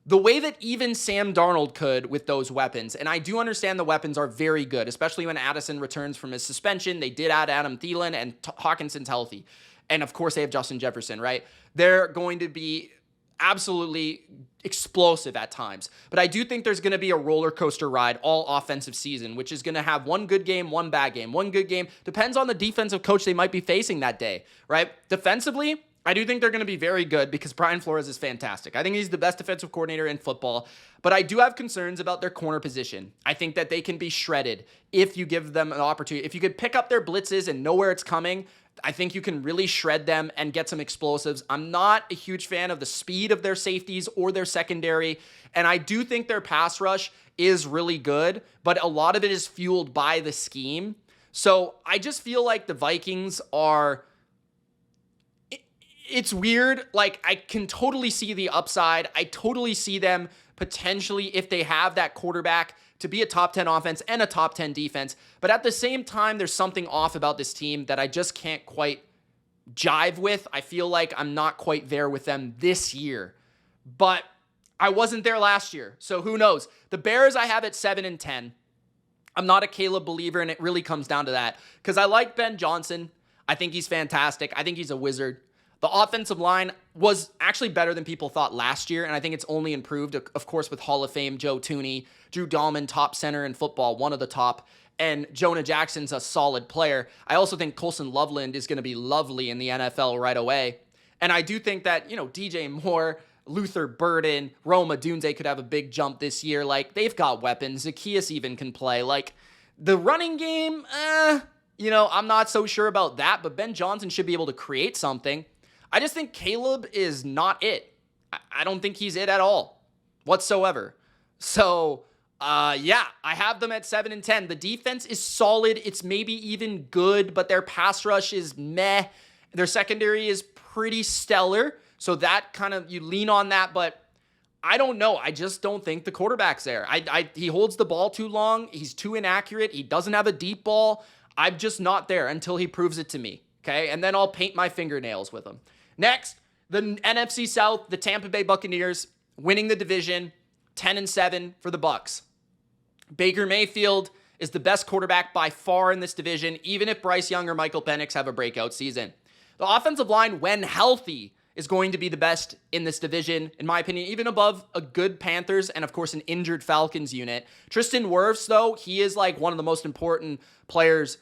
the way that even Sam Darnold could with those weapons. And I do understand the weapons are very good, especially when Addison returns from his suspension. They did add Adam Thielen, and Hawkinson's healthy. And of course they have Justin Jefferson, right? They're going to be absolutely explosive at times. But I do think there's going to be a roller coaster ride all offensive season, which is going to have one good game, one bad game. One good game depends on the defensive coach they might be facing that day, right? Defensively, I do think they're going to be very good because Brian Flores is fantastic. I think he's the best defensive coordinator in football, but I do have concerns about their corner position. I think that they can be shredded if you give them an opportunity. If you could pick up their blitzes and know where it's coming, I think you can really shred them and get some explosives. I'm not a huge fan of the speed of their safeties or their secondary, and I do think their pass rush is really good, but a lot of it is fueled by the scheme. So I just feel like the Vikings are... It's weird. Like, I can totally see the upside. I totally see them potentially, if they have that quarterback, to be a top 10 offense and a top 10 defense. But at the same time, there's something off about this team that I just can't quite jive with. I feel like I'm not quite there with them this year. But I wasn't there last year, so who knows? The Bears I have at 7-10. I'm not a Caleb believer, and it really comes down to that. Because I like Ben Johnson. I think he's fantastic. I think he's a wizard. The offensive line was actually better than people thought last year, and I think it's only improved, of course, with Hall of Fame Joe Thuney, Drew Dahlman, top center in football, one of the top, and Jonah Jackson's a solid player. I also think Colson Loveland is going to be lovely in the NFL right away. And I do think that, DJ Moore, Luther Burden, Rome Odunze could have a big jump this year. Like, they've got weapons. Zacchaeus even can play. Like, the running game, I'm not so sure about that, but Ben Johnson should be able to create something. I just think Caleb is not it. I don't think he's it at all whatsoever. So, I have them at 7-10. The defense is solid. It's maybe even good, but their pass rush is meh. Their secondary is pretty stellar. So that kind of, you lean on that, but I don't know. I just don't think the quarterback's there. He holds the ball too long. He's too inaccurate. He doesn't have a deep ball. I'm just not there until he proves it to me. Okay. And then I'll paint my fingernails with him. Next, the NFC South, the Tampa Bay Buccaneers winning the division, 10-7 for the Bucs. Baker Mayfield is the best quarterback by far in this division, even if Bryce Young or Michael Penix have a breakout season. The offensive line, when healthy, is going to be the best in this division, in my opinion, even above a good Panthers and, of course, an injured Falcons unit. Tristan Wirfs, though, he is like one of the most important players,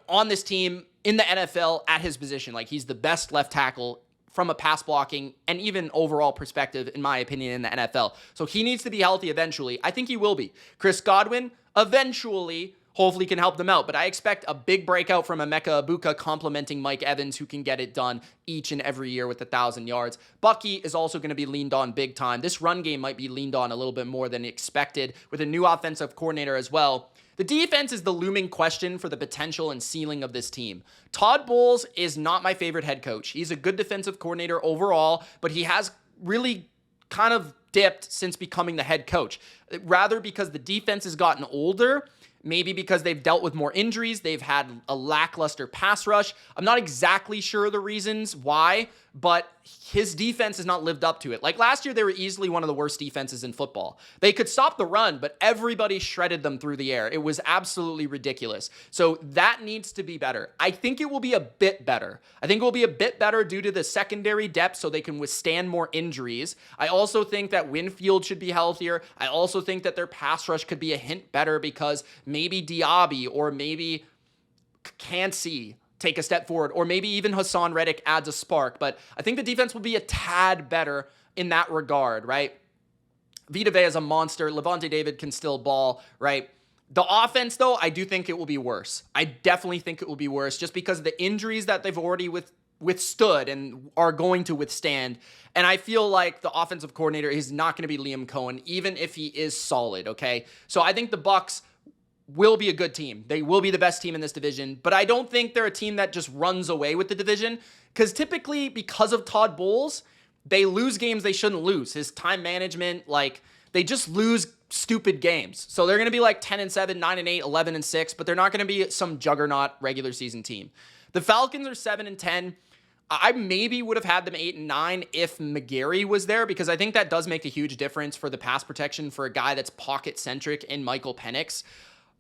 on this team in the NFL at his position. Like, he's the best left tackle from a pass blocking and even overall perspective, in my opinion, in the NFL. So he needs to be healthy eventually. I think he will be. Chris Godwin eventually hopefully can help them out, but I expect a big breakout from Emeka Egbuka complementing Mike Evans, who can get it done each and every year with 1,000 yards. Bucky is also going to be leaned on big time. This run game might be leaned on a little bit more than expected with a new offensive coordinator as well. The defense is the looming question for the potential and ceiling of this team. Todd Bowles is not my favorite head coach. He's a good defensive coordinator overall, but he has really kind of dipped since becoming the head coach. Rather because the defense has gotten older, Maybe because they've dealt with more injuries, they've had a lackluster pass rush. I'm not exactly sure the reasons why, but his defense has not lived up to it. Like last year, they were easily one of the worst defenses in football. They could stop the run, but everybody shredded them through the air. It was absolutely ridiculous. So that needs to be better. I think it will be a bit better. I think it will be a bit better due to the secondary depth so they can withstand more injuries. I also think that Winfield should be healthier. I also think that their pass rush could be a hint better because maybe Diaby or maybe Cansey take a step forward, or maybe even Hassan Reddick adds a spark. But I think the defense will be a tad better in that regard, right? Vita Vea is a monster. Levante David can still ball, right? The offense, though, I do think it will be worse. I definitely think it will be worse just because of the injuries that they've already withstood and are going to withstand. And I feel like the offensive coordinator is not going to be Liam Cohen, even if he is solid, okay? So I think the Bucs will be a good team. They will be the best team in this division, but I don't think they're a team that just runs away with the division because typically because of Todd Bowles, they lose games they shouldn't lose. His time management, like they just lose stupid games. So they're going to be like 10-7, 9-8, 11-6, but they're not going to be some juggernaut regular season team. The Falcons are 7-10. I maybe would have had them 8-9 if McGarry was there because I think that does make a huge difference for the pass protection for a guy that's pocket centric in Michael Penix.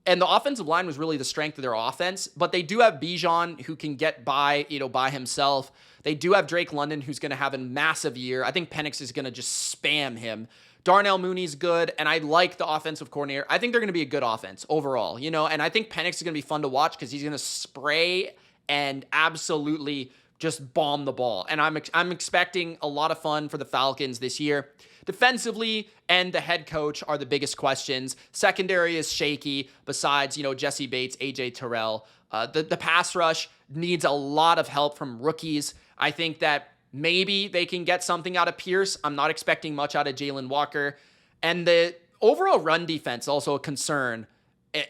And the offensive line was really the strength of their offense, but they do have Bijan who can get by, by himself. They do have Drake London who's going to have a massive year. I think Penix is going to just spam him. Darnell Mooney's good, and I like the offensive coordinator. I think they're going to be a good offense overall, and I think Penix is going to be fun to watch because he's going to spray and absolutely just bomb the ball. And I'm expecting a lot of fun for the Falcons this year. Defensively and the head coach are the biggest questions. Secondary is shaky besides, Jesse Bates, AJ Terrell. The pass rush needs a lot of help from rookies. I think that maybe they can get something out of Pierce. I'm not expecting much out of Jalen Walker. And the overall run defense also a concern,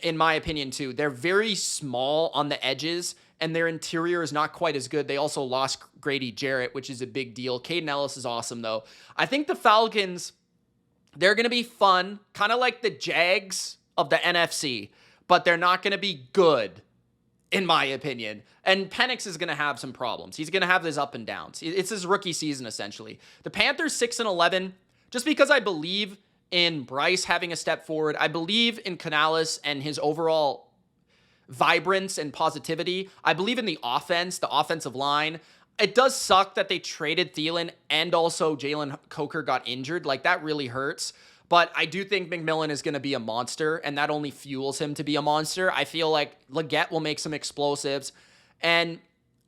in my opinion, too. They're very small on the edges, and their interior is not quite as good. They also lost Grady Jarrett, which is a big deal. Caden Ellis is awesome, though. I think the Falcons, they're going to be fun, kind of like the Jags of the NFC, but they're not going to be good, in my opinion. And Penix is going to have some problems. He's going to have his up and downs. It's his rookie season, essentially. The Panthers, 6-11, just because I believe in Bryce having a step forward. I believe in Canales and his overall vibrance and positivity. I believe in the offense, the offensive line. It does suck that they traded Thielen and also Jalen Coker got injured. Like, that really hurts. But I do think McMillan is going to be a monster, and that only fuels him to be a monster. I feel like Leggett will make some explosives, and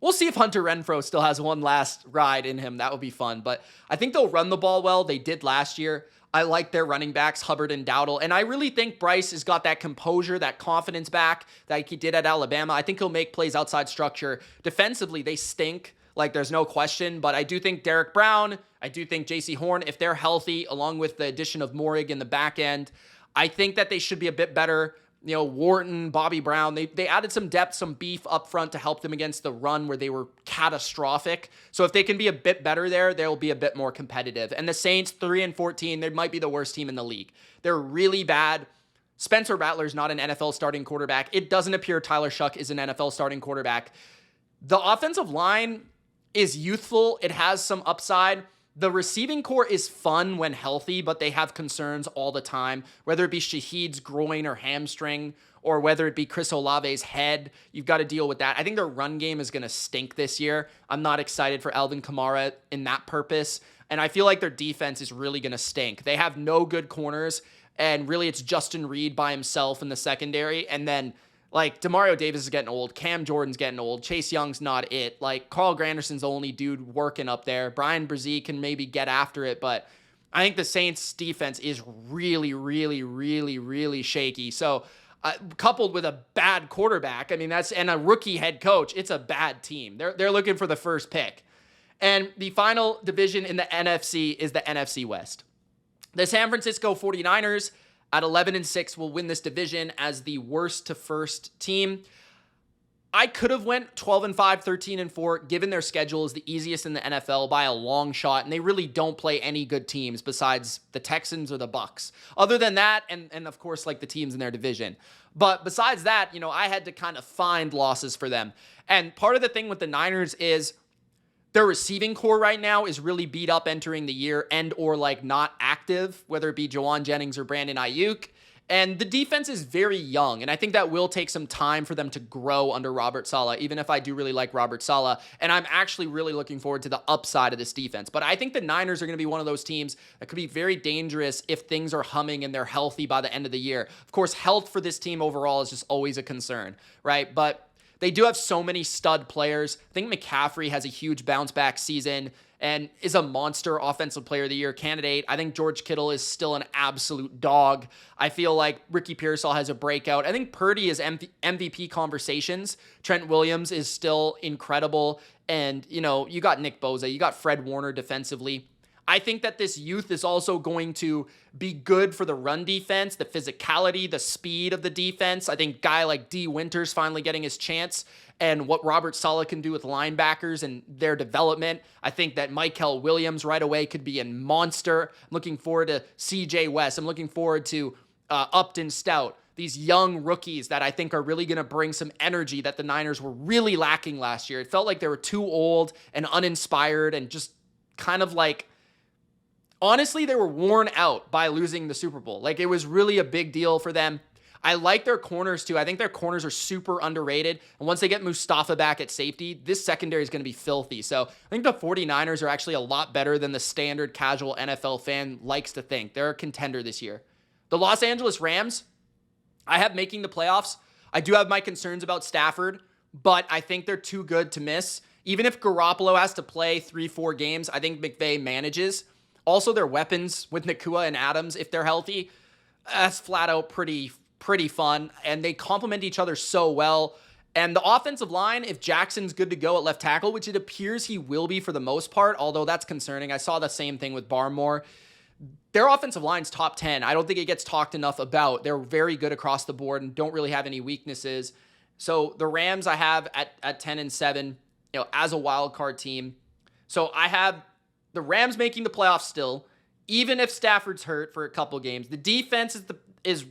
we'll see if Hunter Renfrow still has one last ride in him. That would be fun. But I think they'll run the ball well. They did last year. I like their running backs, Hubbard and Dowdle. And I really think Bryce has got that composure, that confidence back that he did at Alabama. I think he'll make plays outside structure. Defensively, they stink. Like, there's no question. But I do think Derek Brown, I do think J.C. Horn, if they're healthy, along with the addition of Morig in the back end, I think that they should be a bit better. Wharton, Bobby Brown, they added some depth, some beef up front to help them against the run where they were catastrophic. So if they can be a bit better there, they'll be a bit more competitive. And the Saints, 3-14, they might be the worst team in the league. They're really bad. Spencer Rattler's not an NFL starting quarterback. It doesn't appear Tyler Shuck is an NFL starting quarterback. The offensive line is youthful. It has some upside. The receiving core is fun when healthy, but they have concerns all the time, whether it be Shaheed's groin or hamstring, or whether it be Chris Olave's head. You've got to deal with that. I think their run game is going to stink this year. I'm not excited for Alvin Kamara in that purpose, and I feel like their defense is really going to stink. They have no good corners, and really it's Justin Reed by himself in the secondary, and then Demario Davis is getting old. Cam Jordan's getting old. Chase Young's not it. Carl Granderson's the only dude working up there. Brian Brzee can maybe get after it, but I think the Saints defense is really, really, really, really shaky. So coupled with a bad quarterback, and a rookie head coach, it's a bad team. They're looking for the first pick. And the final division in the NFC is the NFC West. The San Francisco 49ers at 11-6 will win this division as the worst to first team. I could have went 12-5, 13-4, given their schedule is the easiest in the NFL by a long shot, and they really don't play any good teams besides the Texans or the Bucs. Other than that, and of course, like the teams in their division. But besides that, I had to kind of find losses for them. And part of the thing with the Niners is their receiving core right now is really beat up entering the year and or like not active, whether it be Jawan Jennings or Brandon Ayuk. And the defense is very young, and I think that will take some time for them to grow under Robert Saleh, even if I do really like Robert Saleh. And I'm actually really looking forward to the upside of this defense. But I think the Niners are going to be one of those teams that could be very dangerous if things are humming and they're healthy by the end of the year. Of course, health for this team overall is just always a concern, right? But they do have so many stud players. I think McCaffrey has a huge bounce back season and is a monster offensive player of the year candidate. I think George Kittle is still an absolute dog. I feel like Ricky Pearsall has a breakout. I think Purdy is MVP conversations. Trent Williams is still incredible. And, you got Nick Bosa, you got Fred Warner defensively. I think that this youth is also going to be good for the run defense, the physicality, the speed of the defense. I think guy like D. Winters finally getting his chance and what Robert Saleh can do with linebackers and their development. I think that Michael Williams right away could be a monster. I'm looking forward to CJ West. I'm looking forward to Upton Stout. These young rookies that I think are really going to bring some energy that the Niners were really lacking last year. It felt like they were too old and uninspired and just kind of like, honestly, they were worn out by losing the Super Bowl. Like, it was really a big deal for them. I like their corners, too. I think their corners are super underrated. And once they get Mustafa back at safety, this secondary is going to be filthy. So I think the 49ers are actually a lot better than the standard casual NFL fan likes to think. They're a contender this year. The Los Angeles Rams, I have making the playoffs. I do have my concerns about Stafford, but I think they're too good to miss. Even if Garoppolo has to play 3-4 games, I think McVay manages. Also, their weapons with Nakua and Adams, if they're healthy, that's flat out pretty fun. And they complement each other so well. And the offensive line, if Jackson's good to go at left tackle, which it appears he will be for the most part, although that's concerning. I saw the same thing with Barmore. Their offensive line's top 10. I don't think it gets talked enough about. They're very good across the board and don't really have any weaknesses. So the Rams I have at 10-7, as a wild card team. So I have the Rams making the playoffs still, even if Stafford's hurt for a couple games. The defense is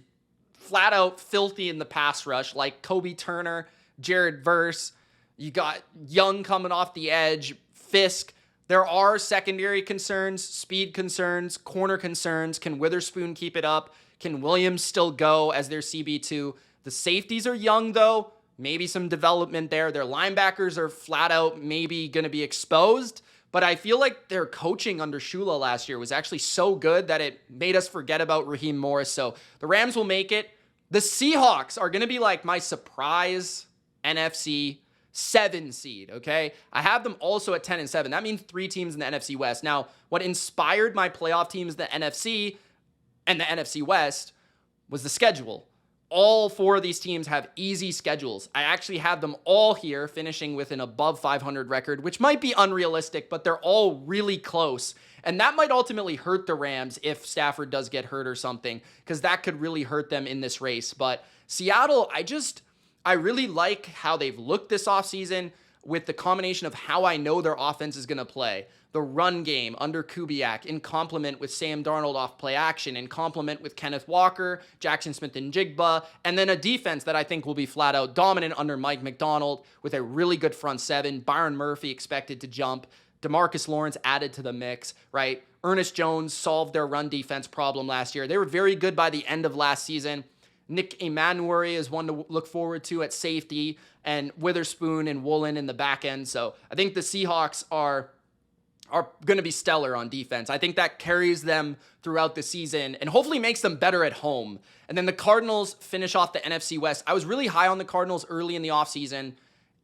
flat out filthy in the pass rush, like Kobe Turner, Jared Verse. You got Young coming off the edge, Fisk. There are secondary concerns, speed concerns, corner concerns. Can Witherspoon keep it up? Can Williams still go as their CB2? The safeties are young, though. Maybe some development there. Their linebackers are flat out maybe going to be exposed. But I feel like their coaching under Shula last year was actually so good that it made us forget about Raheem Morris. So the Rams will make it. The Seahawks are going to be like my surprise NFC 7 seed, okay? I have them also at 10-7. That means 3 teams in the NFC West. Now, what inspired my playoff teams, the NFC and the NFC West, was the schedule. All 4 of these teams have easy schedules. I actually have them all here finishing with an above 500 record, which might be unrealistic, but they're all really close. And that might ultimately hurt the Rams if Stafford does get hurt or something, because that could really hurt them in this race. But Seattle, I really like how they've looked this offseason with the combination of how I know their offense is going to play. The run game under Kubiak in complement with Sam Darnold off play action, in complement with Kenneth Walker, Jackson Smith and Jigba, and then a defense that I think will be flat out dominant under Mike McDonald with a really good front 7. Byron Murphy expected to jump. DeMarcus Lawrence added to the mix, right? Ernest Jones solved their run defense problem last year. They were very good by the end of last season. Nick Emanuary is one to look forward to at safety, and Witherspoon and Woolen in the back end. So I think the Seahawks are going to be stellar on defense. I think that carries them throughout the season and hopefully makes them better at home. And then the Cardinals finish off the NFC West. I was really high on the Cardinals early in the offseason,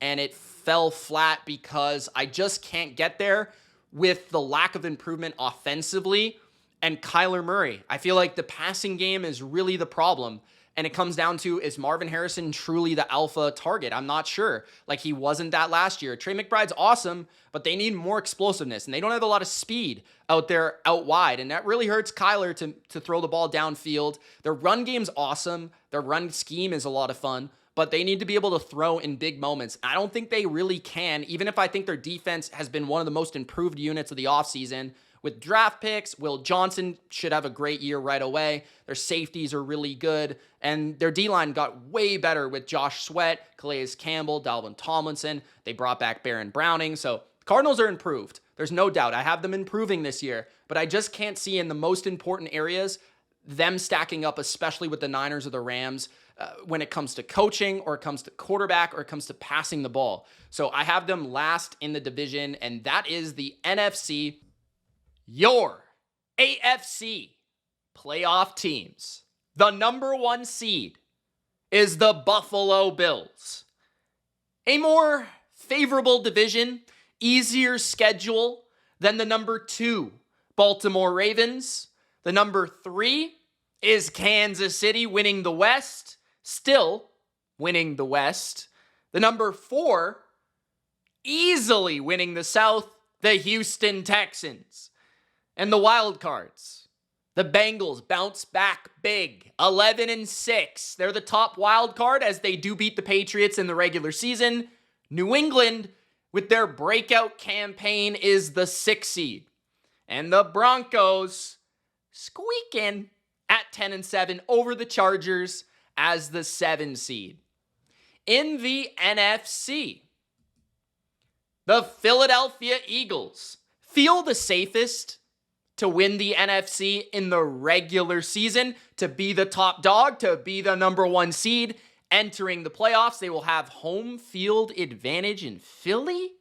and it fell flat because I just can't get there with the lack of improvement offensively and Kyler Murray. I feel like the passing game is really the problem. And it comes down to, is Marvin Harrison truly the alpha target? I'm not sure. Like, he wasn't that last year. Trey McBride's awesome, but they need more explosiveness, and they don't have a lot of speed out there out wide, and that really hurts Kyler to throw the ball downfield. Their run game's awesome. Their run scheme is a lot of fun, but they need to be able to throw in big moments. I don't think they really can, even if I think their defense has been one of the most improved units of the offseason. With draft picks, Will Johnson should have a great year right away. Their safeties are really good, and their D-line got way better with Josh Sweat, Calais Campbell, Dalvin Tomlinson. They brought back Baron Browning, so the Cardinals are improved. There's no doubt. I have them improving this year, but I just can't see in the most important areas them stacking up, especially with the Niners or the Rams, when it comes to coaching or it comes to quarterback or it comes to passing the ball. So I have them last in the division, and that is the NFC. Your AFC playoff teams. The number 1 seed is the Buffalo Bills. A more favorable division, easier schedule than the number 2 Baltimore Ravens. The number 3 is Kansas City winning the West, still winning the West. The number 4, easily winning the South, the Houston Texans. And the wild cards. The Bengals bounce back big, 11-6. They're the top wild card as they do beat the Patriots in the regular season. New England, with their breakout campaign, is the 6th seed. And the Broncos squeaking at 10-7 over the Chargers as the 7th seed. In the NFC, the Philadelphia Eagles feel the safest to win the NFC in the regular season, to be the top dog, to be the number 1 seed. Entering the playoffs, they will have home field advantage in Philly.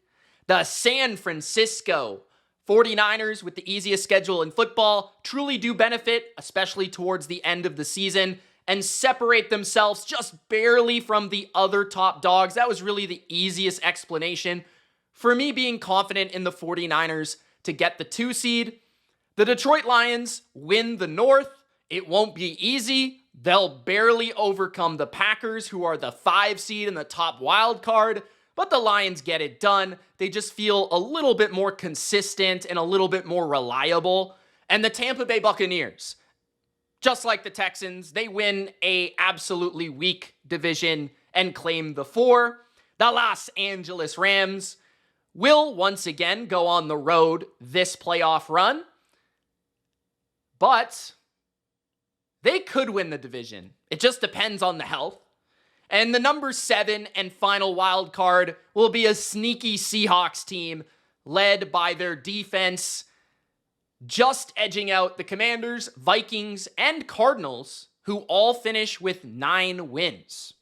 The San Francisco 49ers, with the easiest schedule in football, truly do benefit, especially towards the end of the season, and separate themselves just barely from the other top dogs. That was really the easiest explanation for me being confident in the 49ers to get the 2 seed. The Detroit Lions win the North. It won't be easy. They'll barely overcome the Packers, who are the 5 seed and the top wild card, but the Lions get it done. They just feel a little bit more consistent and a little bit more reliable. And the Tampa Bay Buccaneers, just like the Texans, they win a absolutely weak division and claim the 4. The Los Angeles Rams will once again go on the road this playoff run, but they could win the division. It just depends on the health. And the number 7 and final wild card will be a sneaky Seahawks team led by their defense, just edging out the Commanders, Vikings, and Cardinals, who all finish with 9 wins.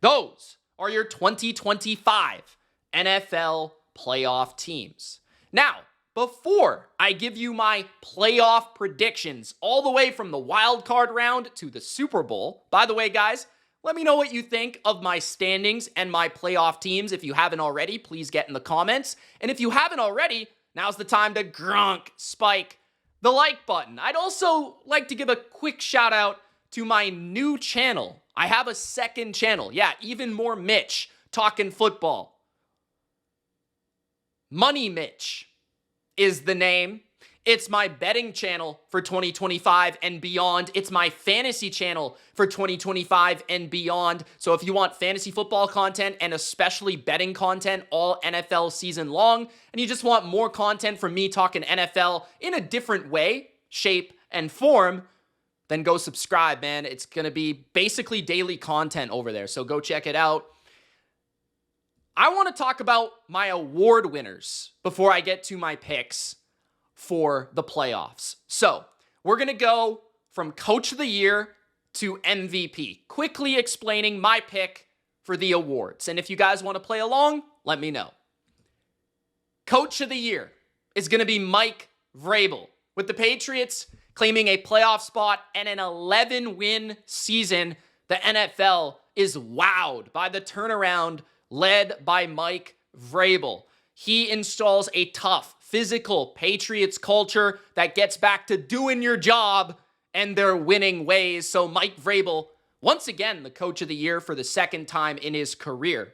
Those are your 2025 NFL playoff teams. Now, before I give you my playoff predictions all the way from the wild card round to the Super Bowl, by the way, guys, let me know what you think of my standings and my playoff teams. If you haven't already, please get in the comments. And if you haven't already, now's the time to spike the like button. I'd also like to give a quick shout out to my new channel. I have a second channel. Yeah, even more Mitch talking football. Money Mitch is the name. It's my betting channel for 2025 and beyond. It's my fantasy channel for 2025 and beyond. So if you want fantasy football content and especially betting content all NFL season long, and you just want more content from me talking NFL in a different way, shape, and form, then go subscribe, man. It's going to be basically daily content over there. So go check it out. I want to talk about my award winners before I get to my picks for the playoffs. So we're going to go from Coach of the Year to MVP, quickly explaining my pick for the awards. And if you guys want to play along, let me know. Coach of the Year is going to be Mike Vrabel, with the Patriots claiming a playoff spot and an 11-win season. The NFL is wowed by the turnaround led by Mike Vrabel. He installs a tough, physical Patriots culture that gets back to doing your job and their winning ways. So Mike Vrabel, once again, the Coach of the Year for the second time in his career.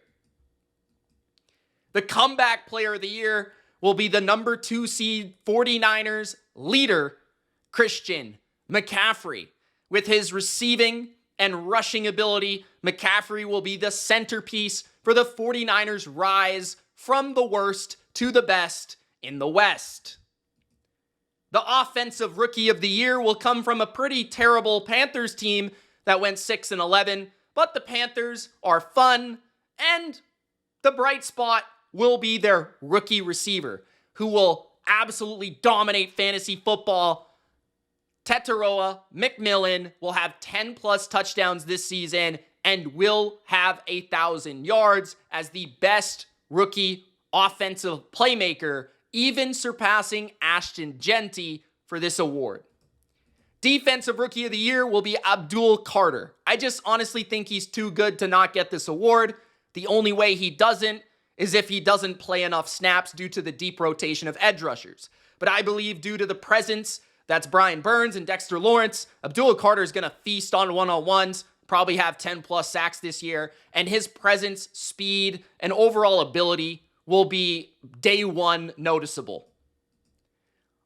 The Comeback Player of the Year will be the number 2 seed 49ers leader, Christian McCaffrey, with his receiving and rushing ability, McCaffrey will be the centerpiece for the 49ers' rise from the worst to the best in the West. The offensive rookie of the year will come from a pretty terrible Panthers team that went 6-11, but the Panthers are fun, and the bright spot will be their rookie receiver, who will absolutely dominate fantasy football. Tetaroa McMillan will have 10 plus touchdowns this season and will have 1,000 yards as the best rookie offensive playmaker, even surpassing Ashton Genty for this award. Defensive Rookie of the Year will be Abdul Carter. I just honestly think he's too good to not get this award. The only way he doesn't is if he doesn't play enough snaps due to the deep rotation of edge rushers. But I believe due to the presence that's Brian Burns and Dexter Lawrence, Abdul Carter is going to feast on one-on-ones, probably have 10 plus sacks this year, and his presence, speed, and overall ability will be day one noticeable.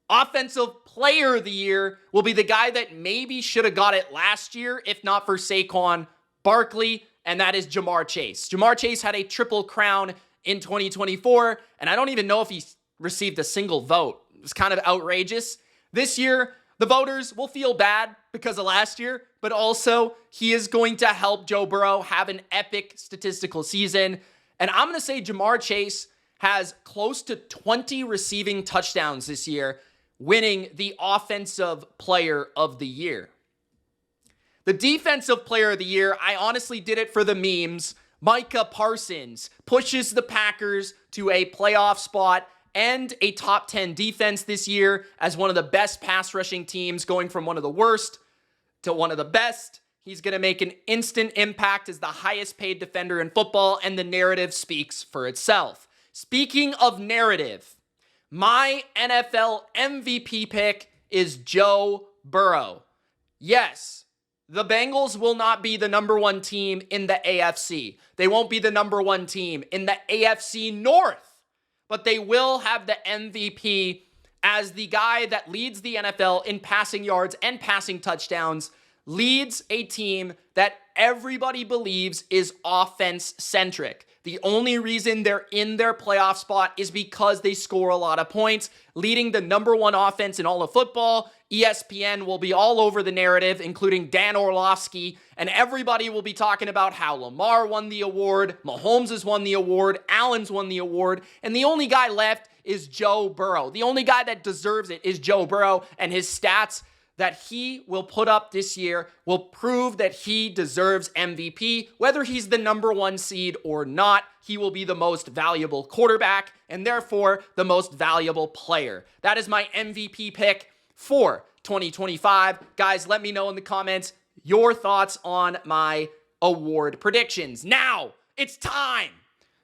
Offensive Player of the Year will be the guy that maybe should have got it last year, if not for Saquon Barkley, and that is Ja'Marr Chase. Ja'Marr Chase had a triple crown in 2024, and I don't even know if he received a single vote. It was kind of outrageous. This year, the voters will feel bad because of last year, but also he is going to help Joe Burrow have an epic statistical season. And I'm going to say Ja'Marr Chase has close to 20 receiving touchdowns this year, winning the Offensive Player of the Year. The Defensive Player of the Year, I honestly did it for the memes. Micah Parsons pushes the Packers to a playoff spot and a top 10 defense this year as one of the best pass rushing teams, going from one of the worst to one of the best. He's going to make an instant impact as the highest paid defender in football, and the narrative speaks for itself. Speaking of narrative, my NFL MVP pick is Joe Burrow. Yes, the Bengals will not be the number one team in the AFC. They won't be the number one team in the AFC North, but they will have the MVP as the guy that leads the NFL in passing yards and passing touchdowns, leads a team that everybody believes is offense-centric. The only reason they're in their playoff spot is because they score a lot of points, leading the number one offense in all of football. ESPN will be all over the narrative, including Dan Orlovsky, and everybody will be talking about how Lamar won the award, Mahomes has won the award, Allen's won the award, and the only guy left is Joe Burrow. The only guy that deserves it is Joe Burrow, and his stats that he will put up this year will prove that he deserves MVP. Whether he's the number one seed or not, he will be the most valuable quarterback and therefore the most valuable player. That is my MVP pick for 2025. Guys, let me know in the comments your thoughts on my award predictions. Now, it's time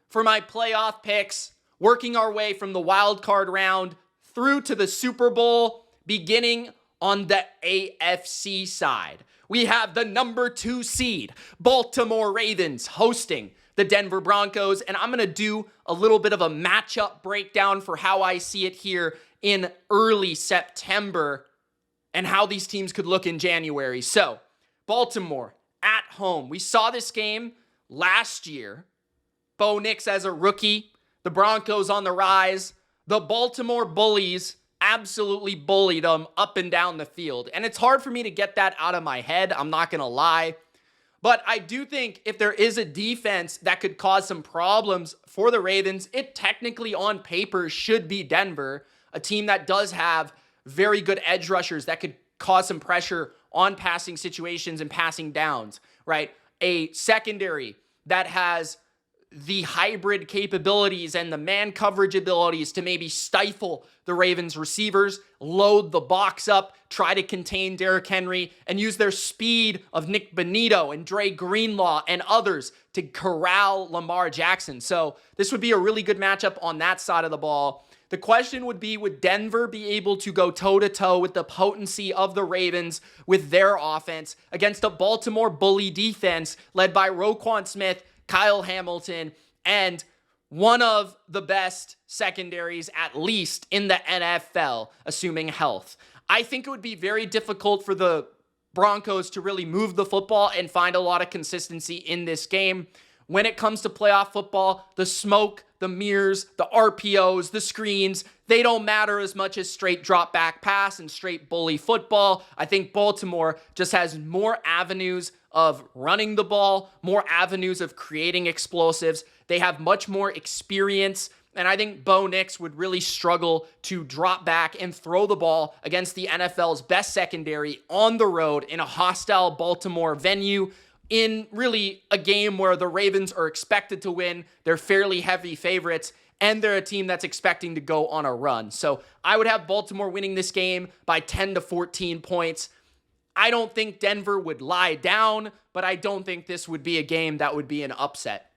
for my playoff picks, working our way from the wild card round through to the Super Bowl, beginning on the AFC side. We have the number 2 seed, Baltimore Ravens, hosting the Denver Broncos, and I'm going to do a little bit of a matchup breakdown for how I see it here in early September and how these teams could look in January. So, Baltimore at home. We saw this game last year. Bo Nix as a rookie, the Broncos on the rise, the Baltimore Bullies absolutely bullied them up and down the field. And it's hard for me to get that out of my head, I'm not going to lie. But I do think if there is a defense that could cause some problems for the Ravens, it technically on paper should be Denver, a team that does have very good edge rushers that could cause some pressure on passing situations and passing downs, right? A secondary that has the hybrid capabilities and the man coverage abilities to maybe stifle the Ravens receivers, load the box up, try to contain Derrick Henry, and use their speed of Nick Bonito and Dre Greenlaw and others to corral Lamar Jackson. So this would be a really good matchup on that side of the ball. The question would be, would Denver be able to go toe-to-toe with the potency of the Ravens with their offense against a Baltimore Bully defense led by Roquan Smith, Kyle Hamilton, and one of the best secondaries, at least in the NFL, assuming health? I think it would be very difficult for the Broncos to really move the football and find a lot of consistency in this game. When it comes to playoff football, the smoke, the mirrors, the RPOs, the screens, they don't matter as much as straight drop back pass and straight bully football. I think Baltimore just has more avenues of running the ball, more avenues of creating explosives. They have much more experience. And I think Bo Nix would really struggle to drop back and throw the ball against the NFL's best secondary on the road in a hostile Baltimore venue, in really a game where the Ravens are expected to win. They're fairly heavy favorites, and they're a team that's expecting to go on a run. So I would have Baltimore winning this game by 10 to 14 points. I don't think Denver would lie down, but I don't think this would be a game that would be an upset.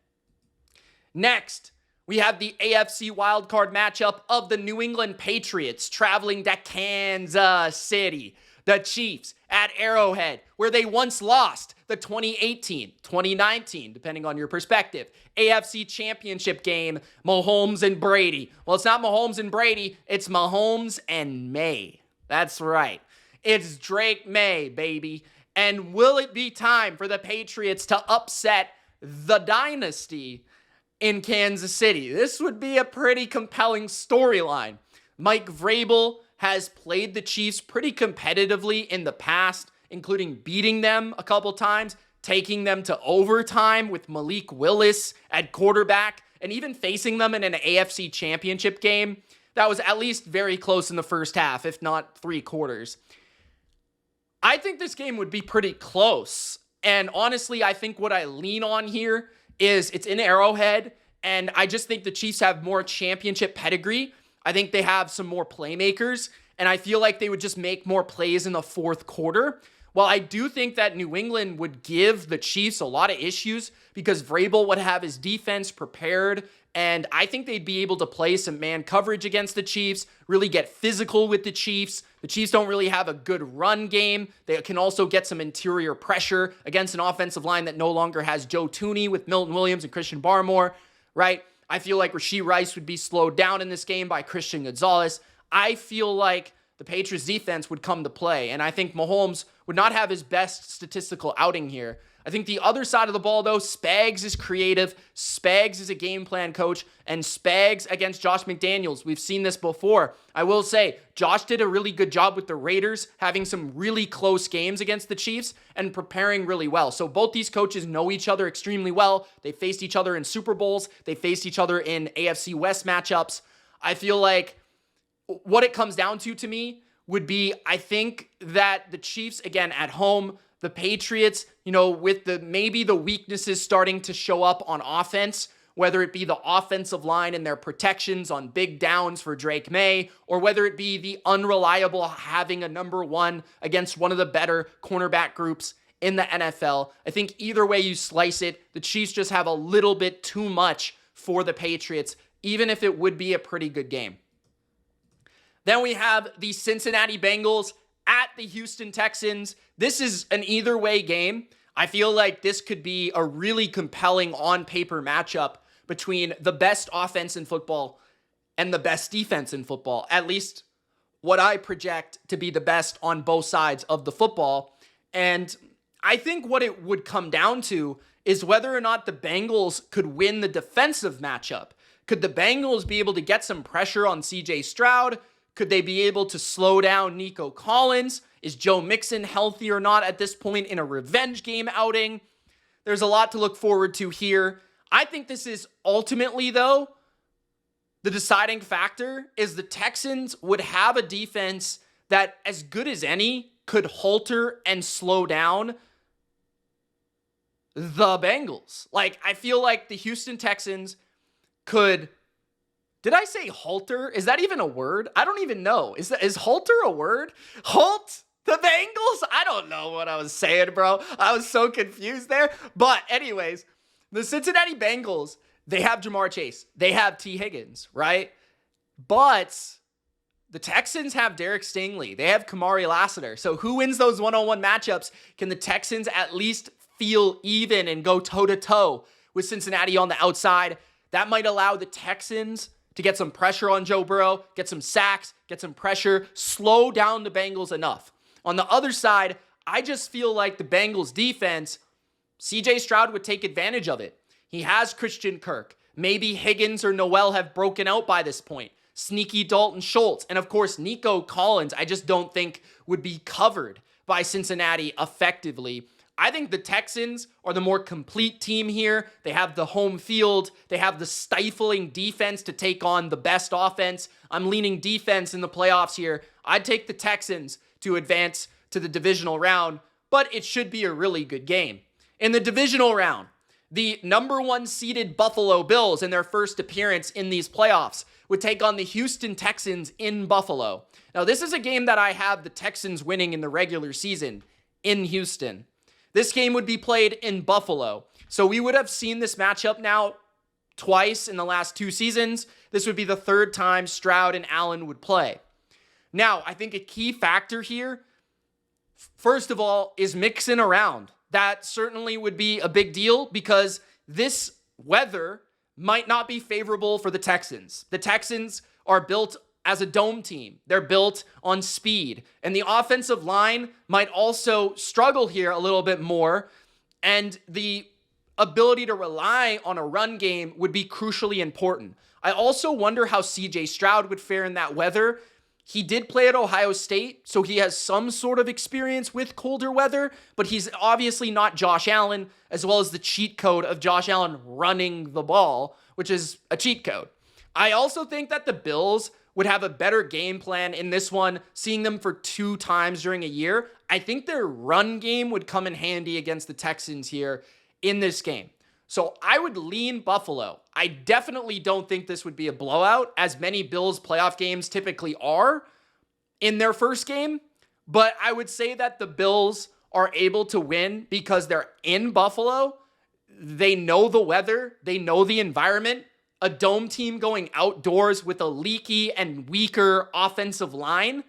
Next, we have the AFC wildcard matchup of the New England Patriots traveling to Kansas City. The Chiefs at Arrowhead, where they once lost the 2018, 2019, depending on your perspective, AFC Championship game, Mahomes and Brady. Well, it's not Mahomes and Brady, it's Mahomes and May. That's right. It's Drake May, baby. And will it be time for the Patriots to upset the dynasty in Kansas City? This would be a pretty compelling storyline. Mike Vrabel has played the Chiefs pretty competitively in the past, including beating them a couple times, taking them to overtime with Malik Willis at quarterback, and even facing them in an AFC Championship game that was at least very close in the first half, if not 3 quarters. I think this game would be pretty close. And honestly, I think what I lean on here is it's in Arrowhead, and I just think the Chiefs have more championship pedigree. I think they have some more playmakers, and I feel like they would just make more plays in the fourth quarter. While I do think that New England would give the Chiefs a lot of issues because Vrabel would have his defense prepared, and I think they'd be able to play some man coverage against the Chiefs, really get physical with the Chiefs. The Chiefs don't really have a good run game. They can also get some interior pressure against an offensive line that no longer has Joe Thuney with Milton Williams and Christian Barmore, right? I feel like Rashee Rice would be slowed down in this game by Christian Gonzalez. I feel like the Patriots defense would come to play, and I think Mahomes would not have his best statistical outing here. I think the other side of the ball, though, Spags is creative, Spags is a game plan coach, and Spags against Josh McDaniels. We've seen this before. I will say, Josh did a really good job with the Raiders, having some really close games against the Chiefs and preparing really well. So both these coaches know each other extremely well. They faced each other in Super Bowls. They faced each other in AFC West matchups. I feel like what it comes down to me would be, I think that the Chiefs, again, at home, the Patriots, with maybe the weaknesses starting to show up on offense, whether it be the offensive line and their protections on big downs for Drake May, or whether it be the unreliable having a number one against one of the better cornerback groups in the NFL. I think either way you slice it, the Chiefs just have a little bit too much for the Patriots, even if it would be a pretty good game. Then we have the Cincinnati Bengals at the Houston Texans. This is an either way game. I feel like this could be a really compelling on-paper matchup between the best offense in football and the best defense in football, at least what I project to be the best on both sides of the football. And I think what it would come down to is whether or not the Bengals could win the defensive matchup. Could the Bengals be able to get some pressure on CJ Stroud? Could they be able to slow down Nico Collins? Is Joe Mixon healthy or not at this point in a revenge game outing? There's a lot to look forward to here. I think this is ultimately, though, the deciding factor is the Texans would have a defense that, as good as any, could halter and slow down the Bengals. I feel like the Houston Texans could... Did I say halter? Is that even a word? I don't even know. Is halter a word? Halt the Bengals? I don't know what I was saying, bro. I was so confused there. But anyways, the Cincinnati Bengals, they have Jamar Chase. They have T. Higgins, right? But the Texans have Derek Stingley. They have Kamari Lassiter. So who wins those one-on-one matchups? Can the Texans at least feel even and go toe-to-toe with Cincinnati on the outside? That might allow the Texans to get some pressure on Joe Burrow, get some sacks, get some pressure, slow down the Bengals enough. On the other side, I just feel like the Bengals defense, CJ Stroud would take advantage of it. He has Christian Kirk. Maybe Higgins or Noel have broken out by this point. Sneaky Dalton Schultz. And of course, Nico Collins, I just don't think would be covered by Cincinnati effectively. I think the Texans are the more complete team here. They have the home field. They have the stifling defense to take on the best offense. I'm leaning defense in the playoffs here. I'd take the Texans to advance to the divisional round, but it should be a really good game. In the divisional round, the number 1 seeded Buffalo Bills in their first appearance in these playoffs would take on the Houston Texans in Buffalo. Now, this is a game that I have the Texans winning in the regular season in Houston. This game would be played in Buffalo. So we would have seen this matchup now twice in the last 2 seasons. This would be the 3rd time Stroud and Allen would play. Now, I think a key factor here, first of all, is mixing around. That certainly would be a big deal because this weather might not be favorable for the Texans. The Texans are built as a dome team. They're built on speed. And the offensive line might also struggle here a little bit more. And the ability to rely on a run game would be crucially important. I also wonder how CJ Stroud would fare in that weather. He did play at Ohio State, so he has some sort of experience with colder weather, but he's obviously not Josh Allen, as well as the cheat code of Josh Allen running the ball, which is a cheat code. I also think that the Bills would have a better game plan in this one, seeing them for 2 times during a year. I think their run game would come in handy against the Texans here in this game. So I would lean Buffalo. I definitely don't think this would be a blowout, as many Bills playoff games typically are in their first game. But I would say that the Bills are able to win because they're in Buffalo. They know the weather. They know the environment. A dome team going outdoors with a leaky and weaker offensive line.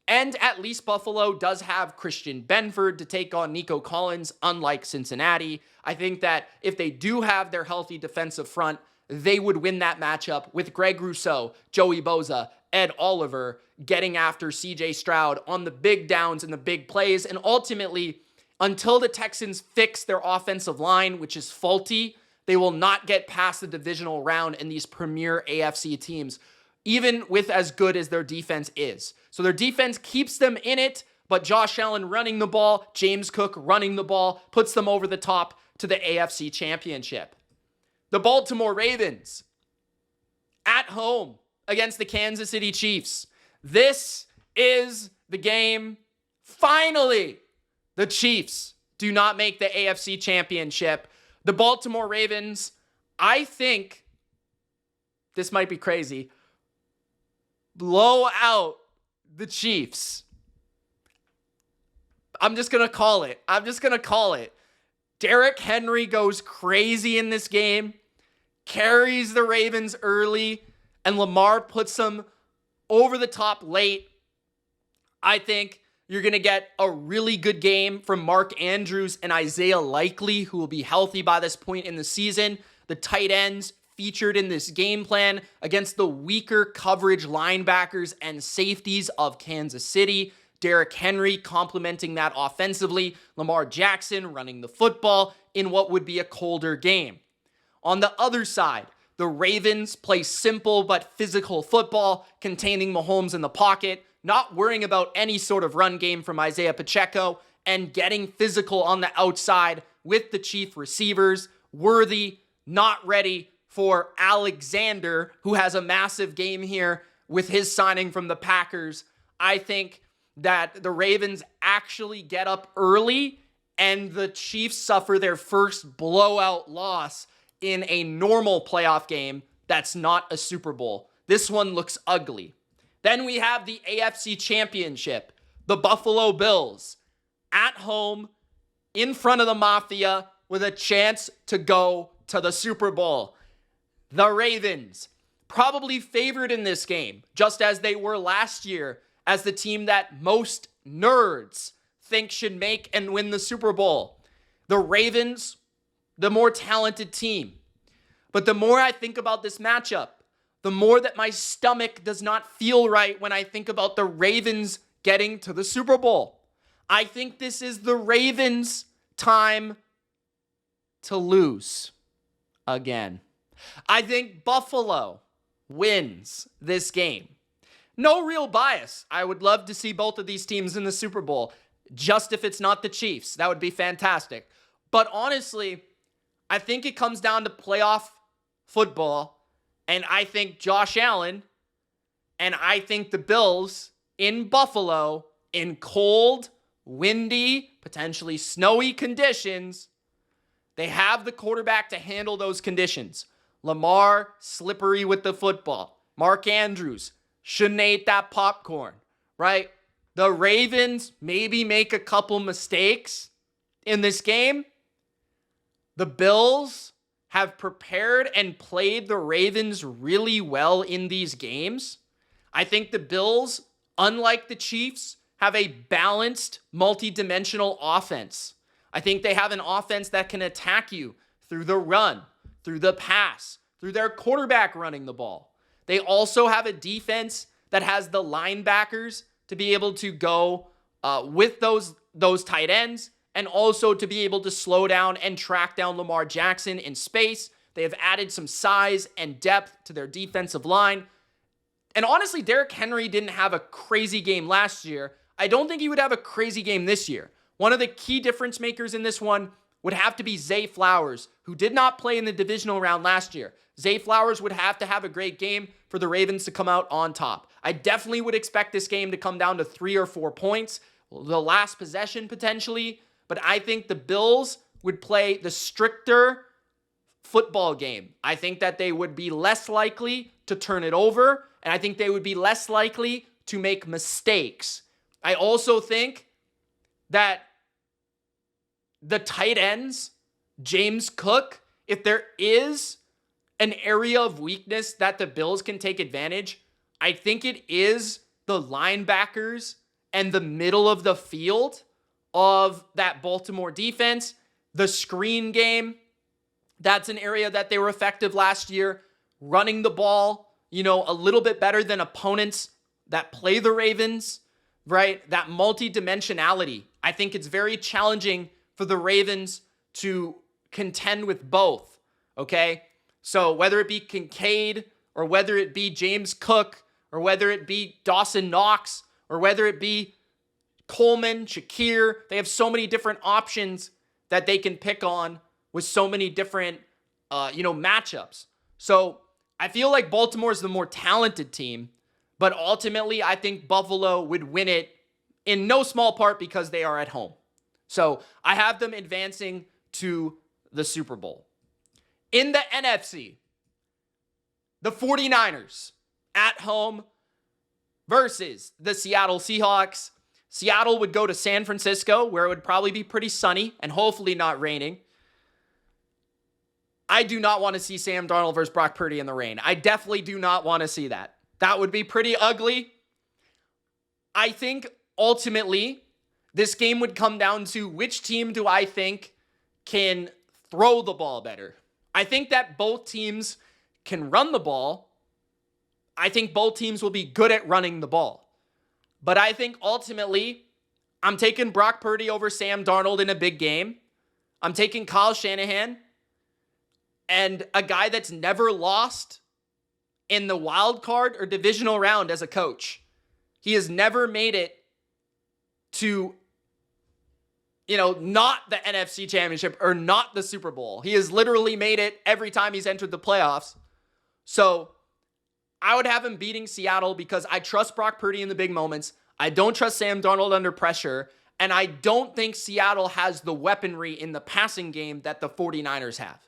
And at least Buffalo does have Christian Benford to take on Nico Collins, unlike Cincinnati. I think that if they do have their healthy defensive front, they would win that matchup with Greg Rousseau, Joey Bosa, Ed Oliver getting after CJ Stroud on the big downs and the big plays. And ultimately, until the Texans fix their offensive line, which is faulty, they will not get past the divisional round in these premier AFC teams, even with as good as their defense is. So their defense keeps them in it, but Josh Allen running the ball, James Cook running the ball, puts them over the top to the AFC Championship. The Baltimore Ravens at home against the Kansas City Chiefs. This is the game. Finally, the Chiefs do not make the AFC Championship. The Baltimore Ravens, I think, this might be crazy, blow out the Chiefs. I'm just going to call it. Derrick Henry goes crazy in this game, carries the Ravens early, and Lamar puts them over the top late. I think you're going to get a really good game from Mark Andrews and Isaiah Likely, who will be healthy by this point in the season. The tight ends featured in this game plan against the weaker coverage linebackers and safeties of Kansas City. Derrick Henry complementing that offensively. Lamar Jackson running the football in what would be a colder game. On the other side, the Ravens play simple but physical football, containing Mahomes in the pocket, not worrying about any sort of run game from Isaiah Pacheco, and getting physical on the outside with the Chief receivers. Worthy, not ready for Alexander, who has a massive game here with his signing from the Packers. I think that the Ravens actually get up early and the Chiefs suffer their first blowout loss in a normal playoff game that's not a Super Bowl. This one looks ugly. Then we have the AFC Championship, the Buffalo Bills, at home, in front of the Mafia, with a chance to go to the Super Bowl. The Ravens, probably favored in this game, just as they were last year, as the team that most nerds think should make and win the Super Bowl. The Ravens, the more talented team. But the more I think about this matchup, the more that my stomach does not feel right when I think about the Ravens getting to the Super Bowl. I think this is the Ravens' time to lose again. I think Buffalo wins this game. No real bias. I would love to see both of these teams in the Super Bowl, just if it's not the Chiefs. That would be fantastic. But honestly, I think it comes down to playoff football, and I think Josh Allen and I think the Bills in Buffalo in cold, windy, potentially snowy conditions, they have the quarterback to handle those conditions. Lamar, slippery with the football. Mark Andrews, shouldn't have ate that popcorn, right? The Ravens maybe make a couple mistakes in this game. The Bills have prepared and played the Ravens really well in these games. I think the Bills, unlike the Chiefs, have a balanced, multi-dimensional offense. I think they have an offense that can attack you through the run, through the pass, through their quarterback running the ball. They also have a defense that has the linebackers to be able to go with those tight ends, and also to be able to slow down and track down Lamar Jackson in space. They have added some size and depth to their defensive line. And honestly, Derrick Henry didn't have a crazy game last year. I don't think he would have a crazy game this year. One of the key difference makers in this one would have to be Zay Flowers, who did not play in the divisional round last year. Zay Flowers would have to have a great game for the Ravens to come out on top. I definitely would expect this game to come down to 3 or 4 points, the last possession potentially. But I think the Bills would play the stricter football game. I think that they would be less likely to turn it over, and I think they would be less likely to make mistakes. I also think that the tight ends, James Cook, if there is an area of weakness that the Bills can take advantage, I think it is the linebackers and the middle of the field of that Baltimore defense. The screen game, that's an area that they were effective last year. Running the ball, a little bit better than opponents that play the Ravens, right? That multi-dimensionality. I think it's very challenging for the Ravens to contend with both, okay? So whether it be Kincaid, or whether it be James Cook, or whether it be Dawson Knox, or whether it be Coleman, Shakir, they have so many different options that they can pick on with so many different, matchups. So I feel like Baltimore is the more talented team, but ultimately I think Buffalo would win it in no small part because they are at home. So I have them advancing to the Super Bowl. In the NFC, the 49ers at home versus the Seattle Seahawks. Seattle would go to San Francisco, where it would probably be pretty sunny and hopefully not raining. I do not want to see Sam Darnold versus Brock Purdy in the rain. I definitely do not want to see that. That would be pretty ugly. I think ultimately this game would come down to which team do I think can throw the ball better. I think that both teams can run the ball. I think both teams will be good at running the ball. But I think ultimately, I'm taking Brock Purdy over Sam Darnold in a big game. I'm taking Kyle Shanahan, and a guy that's never lost in the wild card or divisional round as a coach. He has never made it to, not the NFC Championship or not the Super Bowl. He has literally made it every time he's entered the playoffs. So I would have him beating Seattle because I trust Brock Purdy in the big moments. I don't trust Sam Darnold under pressure. And I don't think Seattle has the weaponry in the passing game that the 49ers have.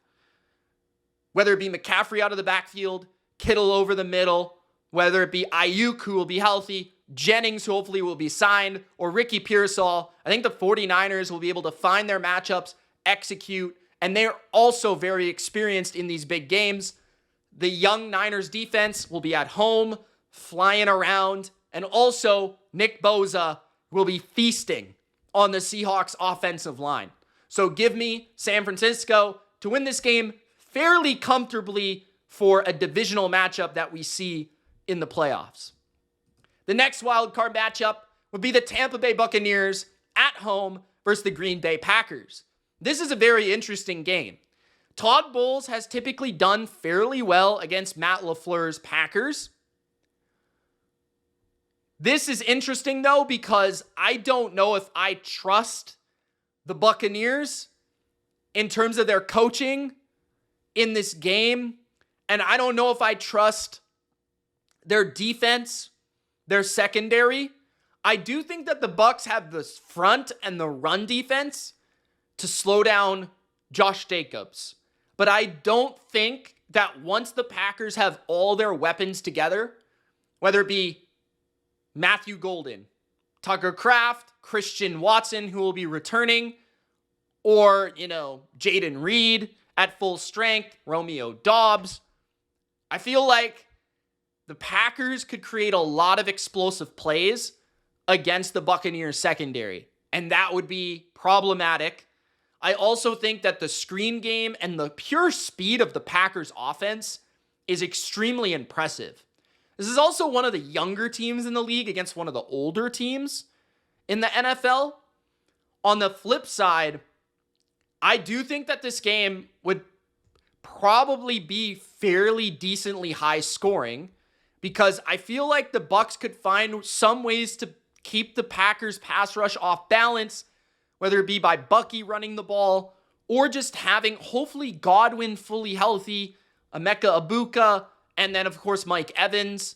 Whether it be McCaffrey out of the backfield, Kittle over the middle, whether it be Ayuk, who will be healthy, Jennings, who hopefully will be signed, or Ricky Pearsall, I think the 49ers will be able to find their matchups, execute, and they're also very experienced in these big games. The young Niners defense will be at home, flying around, and also Nick Bosa will be feasting on the Seahawks offensive line. So give me San Francisco to win this game fairly comfortably for a divisional matchup that we see in the playoffs. The next wild card matchup would be the Tampa Bay Buccaneers at home versus the Green Bay Packers. This is a very interesting game. Todd Bowles has typically done fairly well against Matt LaFleur's Packers. This is interesting, though, because I don't know if I trust the Buccaneers in terms of their coaching in this game. And I don't know if I trust their defense, their secondary. I do think that the Bucs have the front and the run defense to slow down Josh Jacobs. But I don't think that once the Packers have all their weapons together, whether it be Matthew Golden, Tucker Kraft, Christian Watson, who will be returning, or, Jaden Reed at full strength, Romeo Doubs, I feel like the Packers could create a lot of explosive plays against the Buccaneers secondary, and that would be problematic. I also think that the screen game and the pure speed of the Packers offense is extremely impressive. This is also one of the younger teams in the league against one of the older teams in the NFL. On the flip side, I do think that this game would probably be fairly decently high scoring because I feel like the Bucs could find some ways to keep the Packers pass rush off balance, whether it be by Bucky running the ball or just having hopefully Godwin fully healthy, Emeka Egbuka, and then, of course, Mike Evans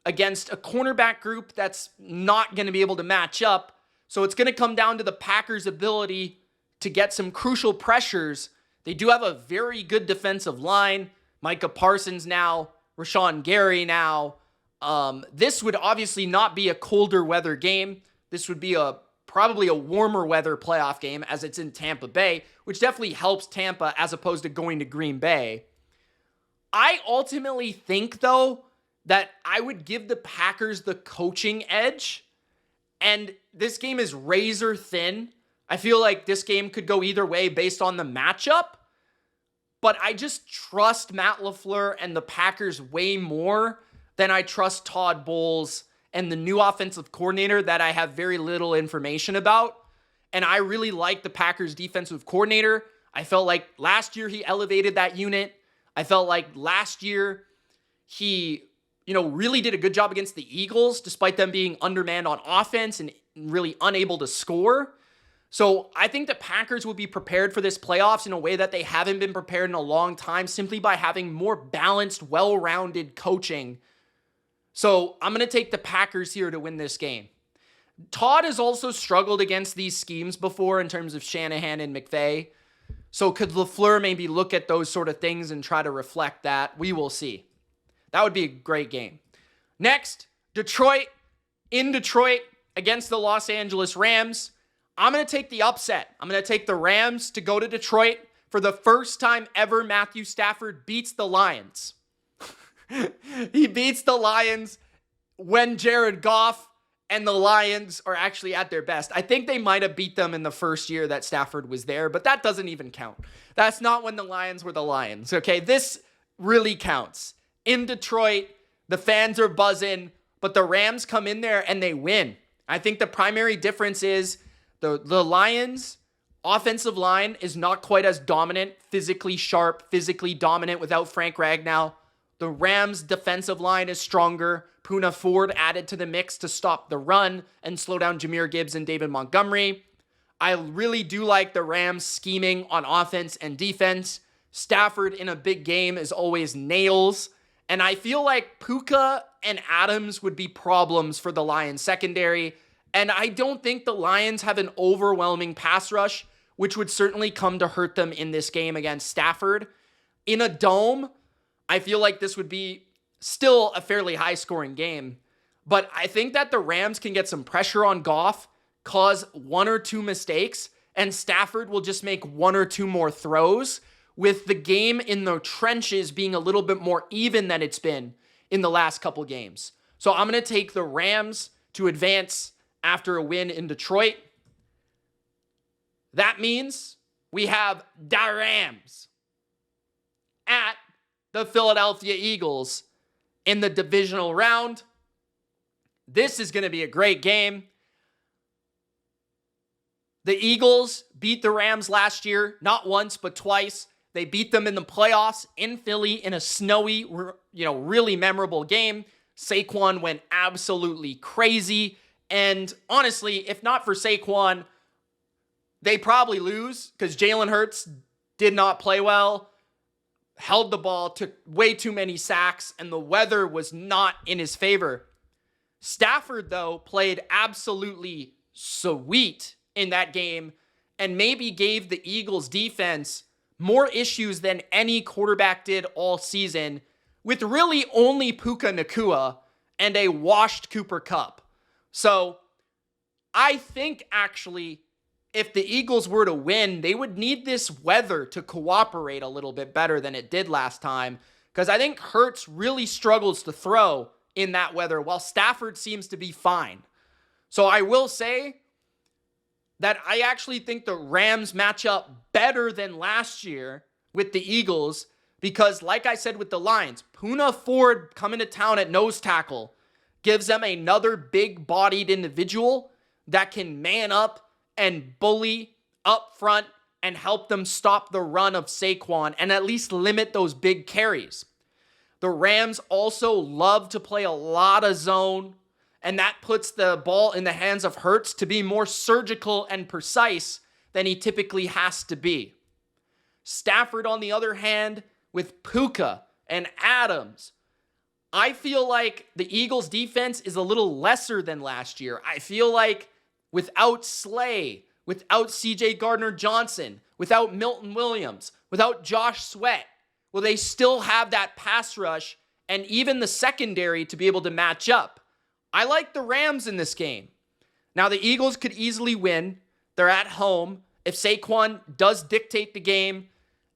against a cornerback group that's not going to be able to match up. So it's going to come down to the Packers' ability to get some crucial pressures. They do have a very good defensive line. Micah Parsons now, Rashawn Gary now. This would obviously not be a colder weather game. This would be probably a warmer weather playoff game as it's in Tampa Bay, which definitely helps Tampa as opposed to going to Green Bay. I ultimately think, though, that I would give the Packers the coaching edge, and this game is razor thin. I feel like this game could go either way based on the matchup, but I just trust Matt LaFleur and the Packers way more than I trust Todd Bowles and the new offensive coordinator that I have very little information about. And I really like the Packers defensive coordinator. I felt like last year he elevated that unit. I felt like last year he, really did a good job against the Eagles, despite them being undermanned on offense and really unable to score. So I think the Packers will be prepared for this playoffs in a way that they haven't been prepared in a long time, simply by having more balanced, well-rounded coaching. So I'm going to take the Packers here to win this game. Todd has also struggled against these schemes before in terms of Shanahan and McVay. So could LaFleur maybe look at those sort of things and try to reflect that? We will see. That would be a great game. Next, Detroit in Detroit against the Los Angeles Rams. I'm going to take the upset. I'm going to take the Rams to go to Detroit for the first time ever. Matthew Stafford beats the Lions. He beats the Lions when Jared Goff and the Lions are actually at their best. I think they might have beat them in the first year that Stafford was there, but that doesn't even count. That's not when the Lions were the Lions, okay? This really counts. In Detroit, the fans are buzzing, but the Rams come in there and they win. I think the primary difference is the Lions' offensive line is not quite as dominant, physically sharp, physically dominant without Frank Ragnow. The Rams' defensive line is stronger. Poona Ford added to the mix to stop the run and slow down Jahmyr Gibbs and David Montgomery. I really do like the Rams scheming on offense and defense. Stafford in a big game is always nails. And I feel like Puka and Adams would be problems for the Lions secondary. And I don't think the Lions have an overwhelming pass rush, which would certainly come to hurt them in this game against Stafford. In a dome, I feel like this would be still a fairly high-scoring game. But I think that the Rams can get some pressure on Goff, cause one or two mistakes, and Stafford will just make one or two more throws, with the game in the trenches being a little bit more even than it's been in the last couple games. So I'm going to take the Rams to advance after a win in Detroit. That means we have the Rams at the Philadelphia Eagles in the divisional round. This is going to be a great game. The Eagles beat the Rams last year, not once, but twice. They beat them in the playoffs in Philly in a snowy, really memorable game. Saquon went absolutely crazy. And honestly, if not for Saquon, they probably lose because Jalen Hurts did not play well, held the ball, took way too many sacks, and the weather was not in his favor. Stafford, though, played absolutely sweet in that game and maybe gave the Eagles defense more issues than any quarterback did all season, with really only Puka Nacua and a washed Cooper Kupp. So I think actually if the Eagles were to win, they would need this weather to cooperate a little bit better than it did last time, because I think Hurts really struggles to throw in that weather while Stafford seems to be fine. So I will say that I actually think the Rams match up better than last year with the Eagles because, like I said with the Lions, Poona Ford coming to town at nose tackle gives them another big-bodied individual that can man up and bully up front and help them stop the run of Saquon and at least limit those big carries. The Rams also love to play a lot of zone, and that puts the ball in the hands of Hurts to be more surgical and precise than he typically has to be. Stafford, on the other hand, with Puka and Adams, I feel like the Eagles' defense is a little lesser than last year. I feel like without Slay, without CJ Gardner-Johnson, without Milton Williams, without Josh Sweat, will they still have that pass rush and even the secondary to be able to match up? I like the Rams in this game. Now, the Eagles could easily win. They're at home. If Saquon does dictate the game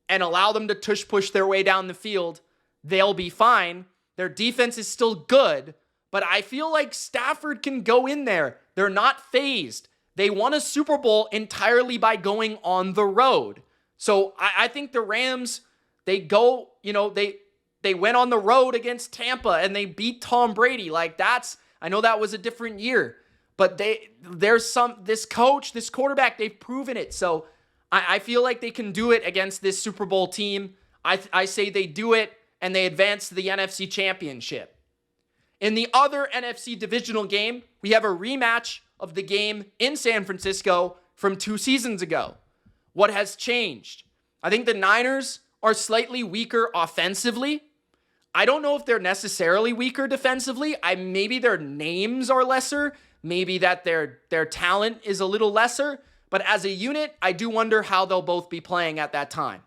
and allow them to tush-push their way down the field, they'll be fine. Their defense is still good, but I feel like Stafford can go in there. They're not phased. They won a Super Bowl entirely by going on the road. So I think the Rams, they go, they went on the road against Tampa and they beat Tom Brady. I know that was a different year, but this coach, this quarterback, they've proven it. So I feel like they can do it against this Super Bowl team. I say they do it and they advance to the NFC Championship. In the other NFC divisional game, we have a rematch of the game in San Francisco from 2 seasons ago. What has changed? I think the Niners are slightly weaker offensively. I don't know if they're necessarily weaker defensively. Maybe their names are lesser. Maybe that their talent is a little lesser. But as a unit, I do wonder how they'll both be playing at that time.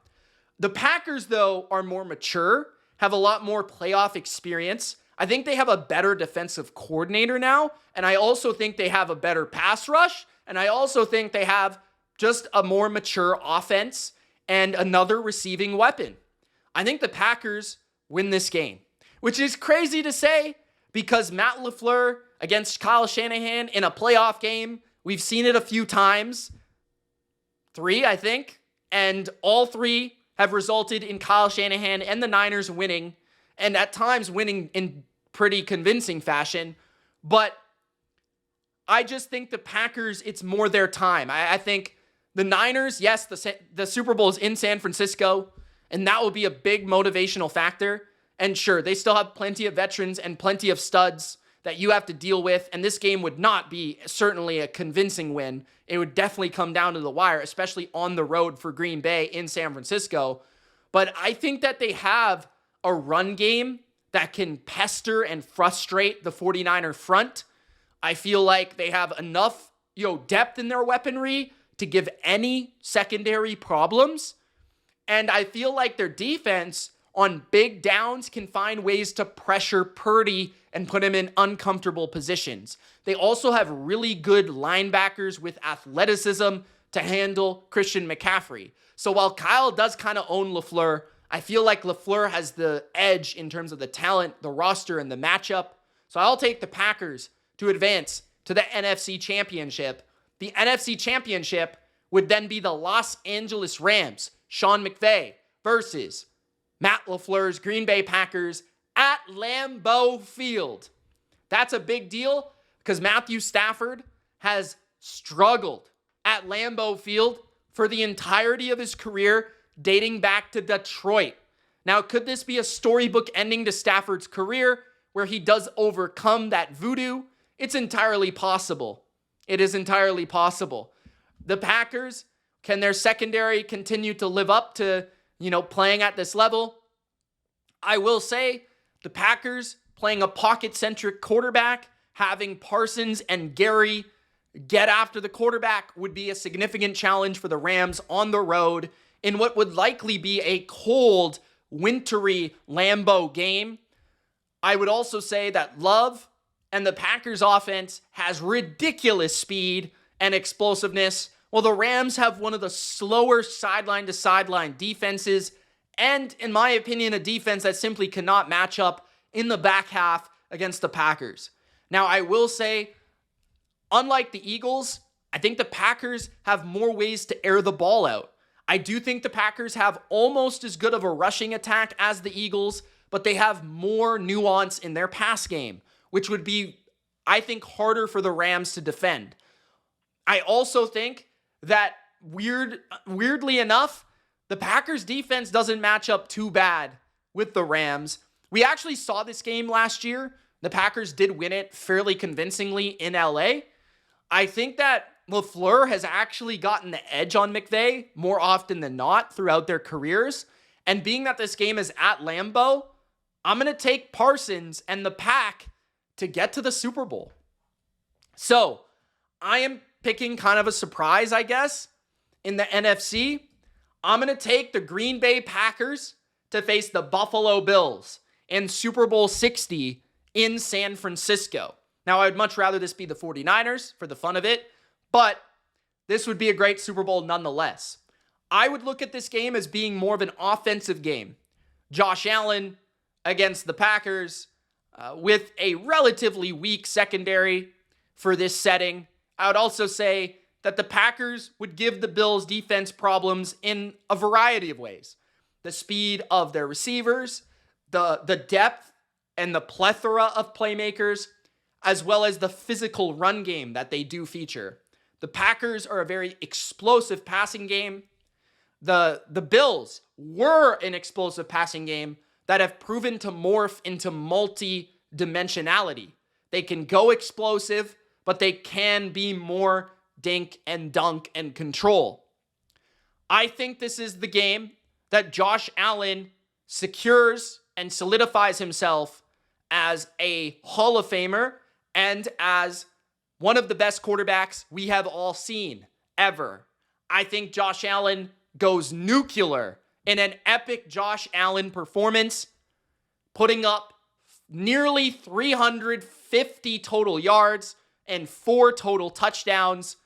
The Packers, though, are more mature, have a lot more playoff experience. I think they have a better defensive coordinator now. And I also think they have a better pass rush. And I also think they have just a more mature offense and another receiving weapon. I think the Packers win this game, which is crazy to say because Matt LaFleur against Kyle Shanahan in a playoff game, we've seen it a few times. 3, I think. And all 3 have resulted in Kyle Shanahan and the Niners winning, and at times winning in pretty convincing fashion. But I just think the Packers, it's more their time. I think the Niners, yes, the Super Bowl is in San Francisco, and that will be a big motivational factor. And sure, they still have plenty of veterans and plenty of studs that you have to deal with, and this game would not be certainly a convincing win. It would definitely come down to the wire, especially on the road for Green Bay in San Francisco. But I think that they have a run game that can pester and frustrate the 49er front. I feel like they have enough, depth in their weaponry to give any secondary problems. And I feel like their defense on big downs can find ways to pressure Purdy and put him in uncomfortable positions. They also have really good linebackers with athleticism to handle Christian McCaffrey. So while Kyle does kind of own LaFleur, I feel like LaFleur has the edge in terms of the talent, the roster, and the matchup. So I'll take the Packers to advance to the NFC Championship. The NFC Championship would then be the Los Angeles Rams, Sean McVay, versus Matt LaFleur's Green Bay Packers at Lambeau Field. That's a big deal because Matthew Stafford has struggled at Lambeau Field for the entirety of his career, dating back to Detroit. Now, could this be a storybook ending to Stafford's career where he does overcome that voodoo? It's entirely possible. It is entirely possible. The Packers, can their secondary continue to live up to, playing at this level? I will say the Packers playing a pocket-centric quarterback, having Parsons and Gary get after the quarterback would be a significant challenge for the Rams on the road in what would likely be a cold, wintry Lambeau game. I would also say that Love and the Packers offense has ridiculous speed and explosiveness, while the Rams have one of the slower sideline-to-sideline defenses, and, in my opinion, a defense that simply cannot match up in the back half against the Packers. Now, I will say, unlike the Eagles, I think the Packers have more ways to air the ball out. I do think the Packers have almost as good of a rushing attack as the Eagles, but they have more nuance in their pass game, which would be, I think, harder for the Rams to defend. I also think that weirdly enough, the Packers defense doesn't match up too bad with the Rams. We actually saw this game last year. The Packers did win it fairly convincingly in LA. I think that LaFleur has actually gotten the edge on McVay more often than not throughout their careers. And being that this game is at Lambeau, I'm going to take Parsons and the Pack to get to the Super Bowl. So I am picking kind of a surprise, I guess, in the NFC. I'm going to take the Green Bay Packers to face the Buffalo Bills in Super Bowl 60 in San Francisco. Now, I would much rather this be the 49ers for the fun of it, but this would be a great Super Bowl nonetheless. I would look at this game as being more of an offensive game. Josh Allen against the Packers with a relatively weak secondary for this setting. I would also say that the Packers would give the Bills defense problems in a variety of ways. The speed of their receivers, the depth and the plethora of playmakers, as well as the physical run game that they do feature. The Packers are a very explosive passing game. The Bills were an explosive passing game that have proven to morph into multi-dimensionality. They can go explosive, but they can be more dink and dunk and control. I think this is the game that Josh Allen secures and solidifies himself as a Hall of Famer and as one of the best quarterbacks we have all seen ever. I think Josh Allen goes nuclear in an epic Josh Allen performance, putting up nearly 350 total yards and 4 total touchdowns.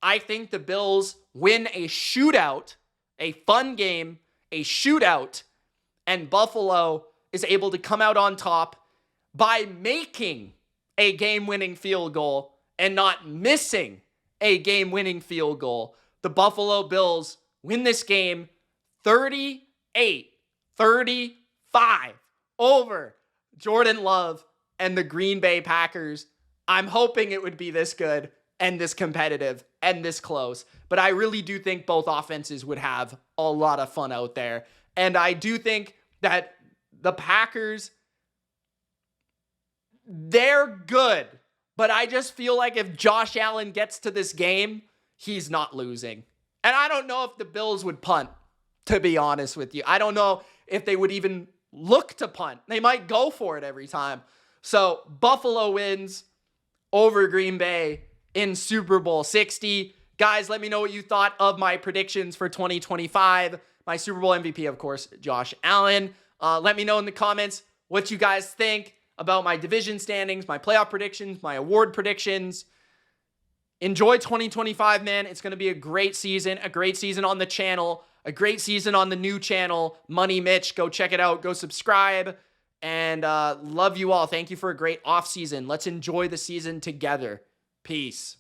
I think the Bills win a shootout, a fun game, a shootout, and Buffalo is able to come out on top by making a game-winning field goal and not missing a game-winning field goal. The Buffalo Bills win this game 38-35 over Jordan Love and the Green Bay Packers. I'm hoping it would be this good and this competitive and this close, but I really do think both offenses would have a lot of fun out there. And I do think that the Packers, they're good, but I just feel like if Josh Allen gets to this game, he's not losing. And I don't know if the Bills would punt, to be honest with you. I don't know if they would even look to punt. They might go for it every time. So Buffalo wins over Green Bay in Super Bowl 60. Guys, let me know what you thought of my predictions for 2025. My Super Bowl MVP, of course, Josh Allen. Let me know in the comments what you guys think about my division standings, my playoff predictions, my award predictions. Enjoy 2025, man. It's going to be a great season on the channel, a great season on the new channel, Money Mitch. Go check it out. Go subscribe. And love you all. Thank you for a great off season. Let's enjoy the season together. Peace.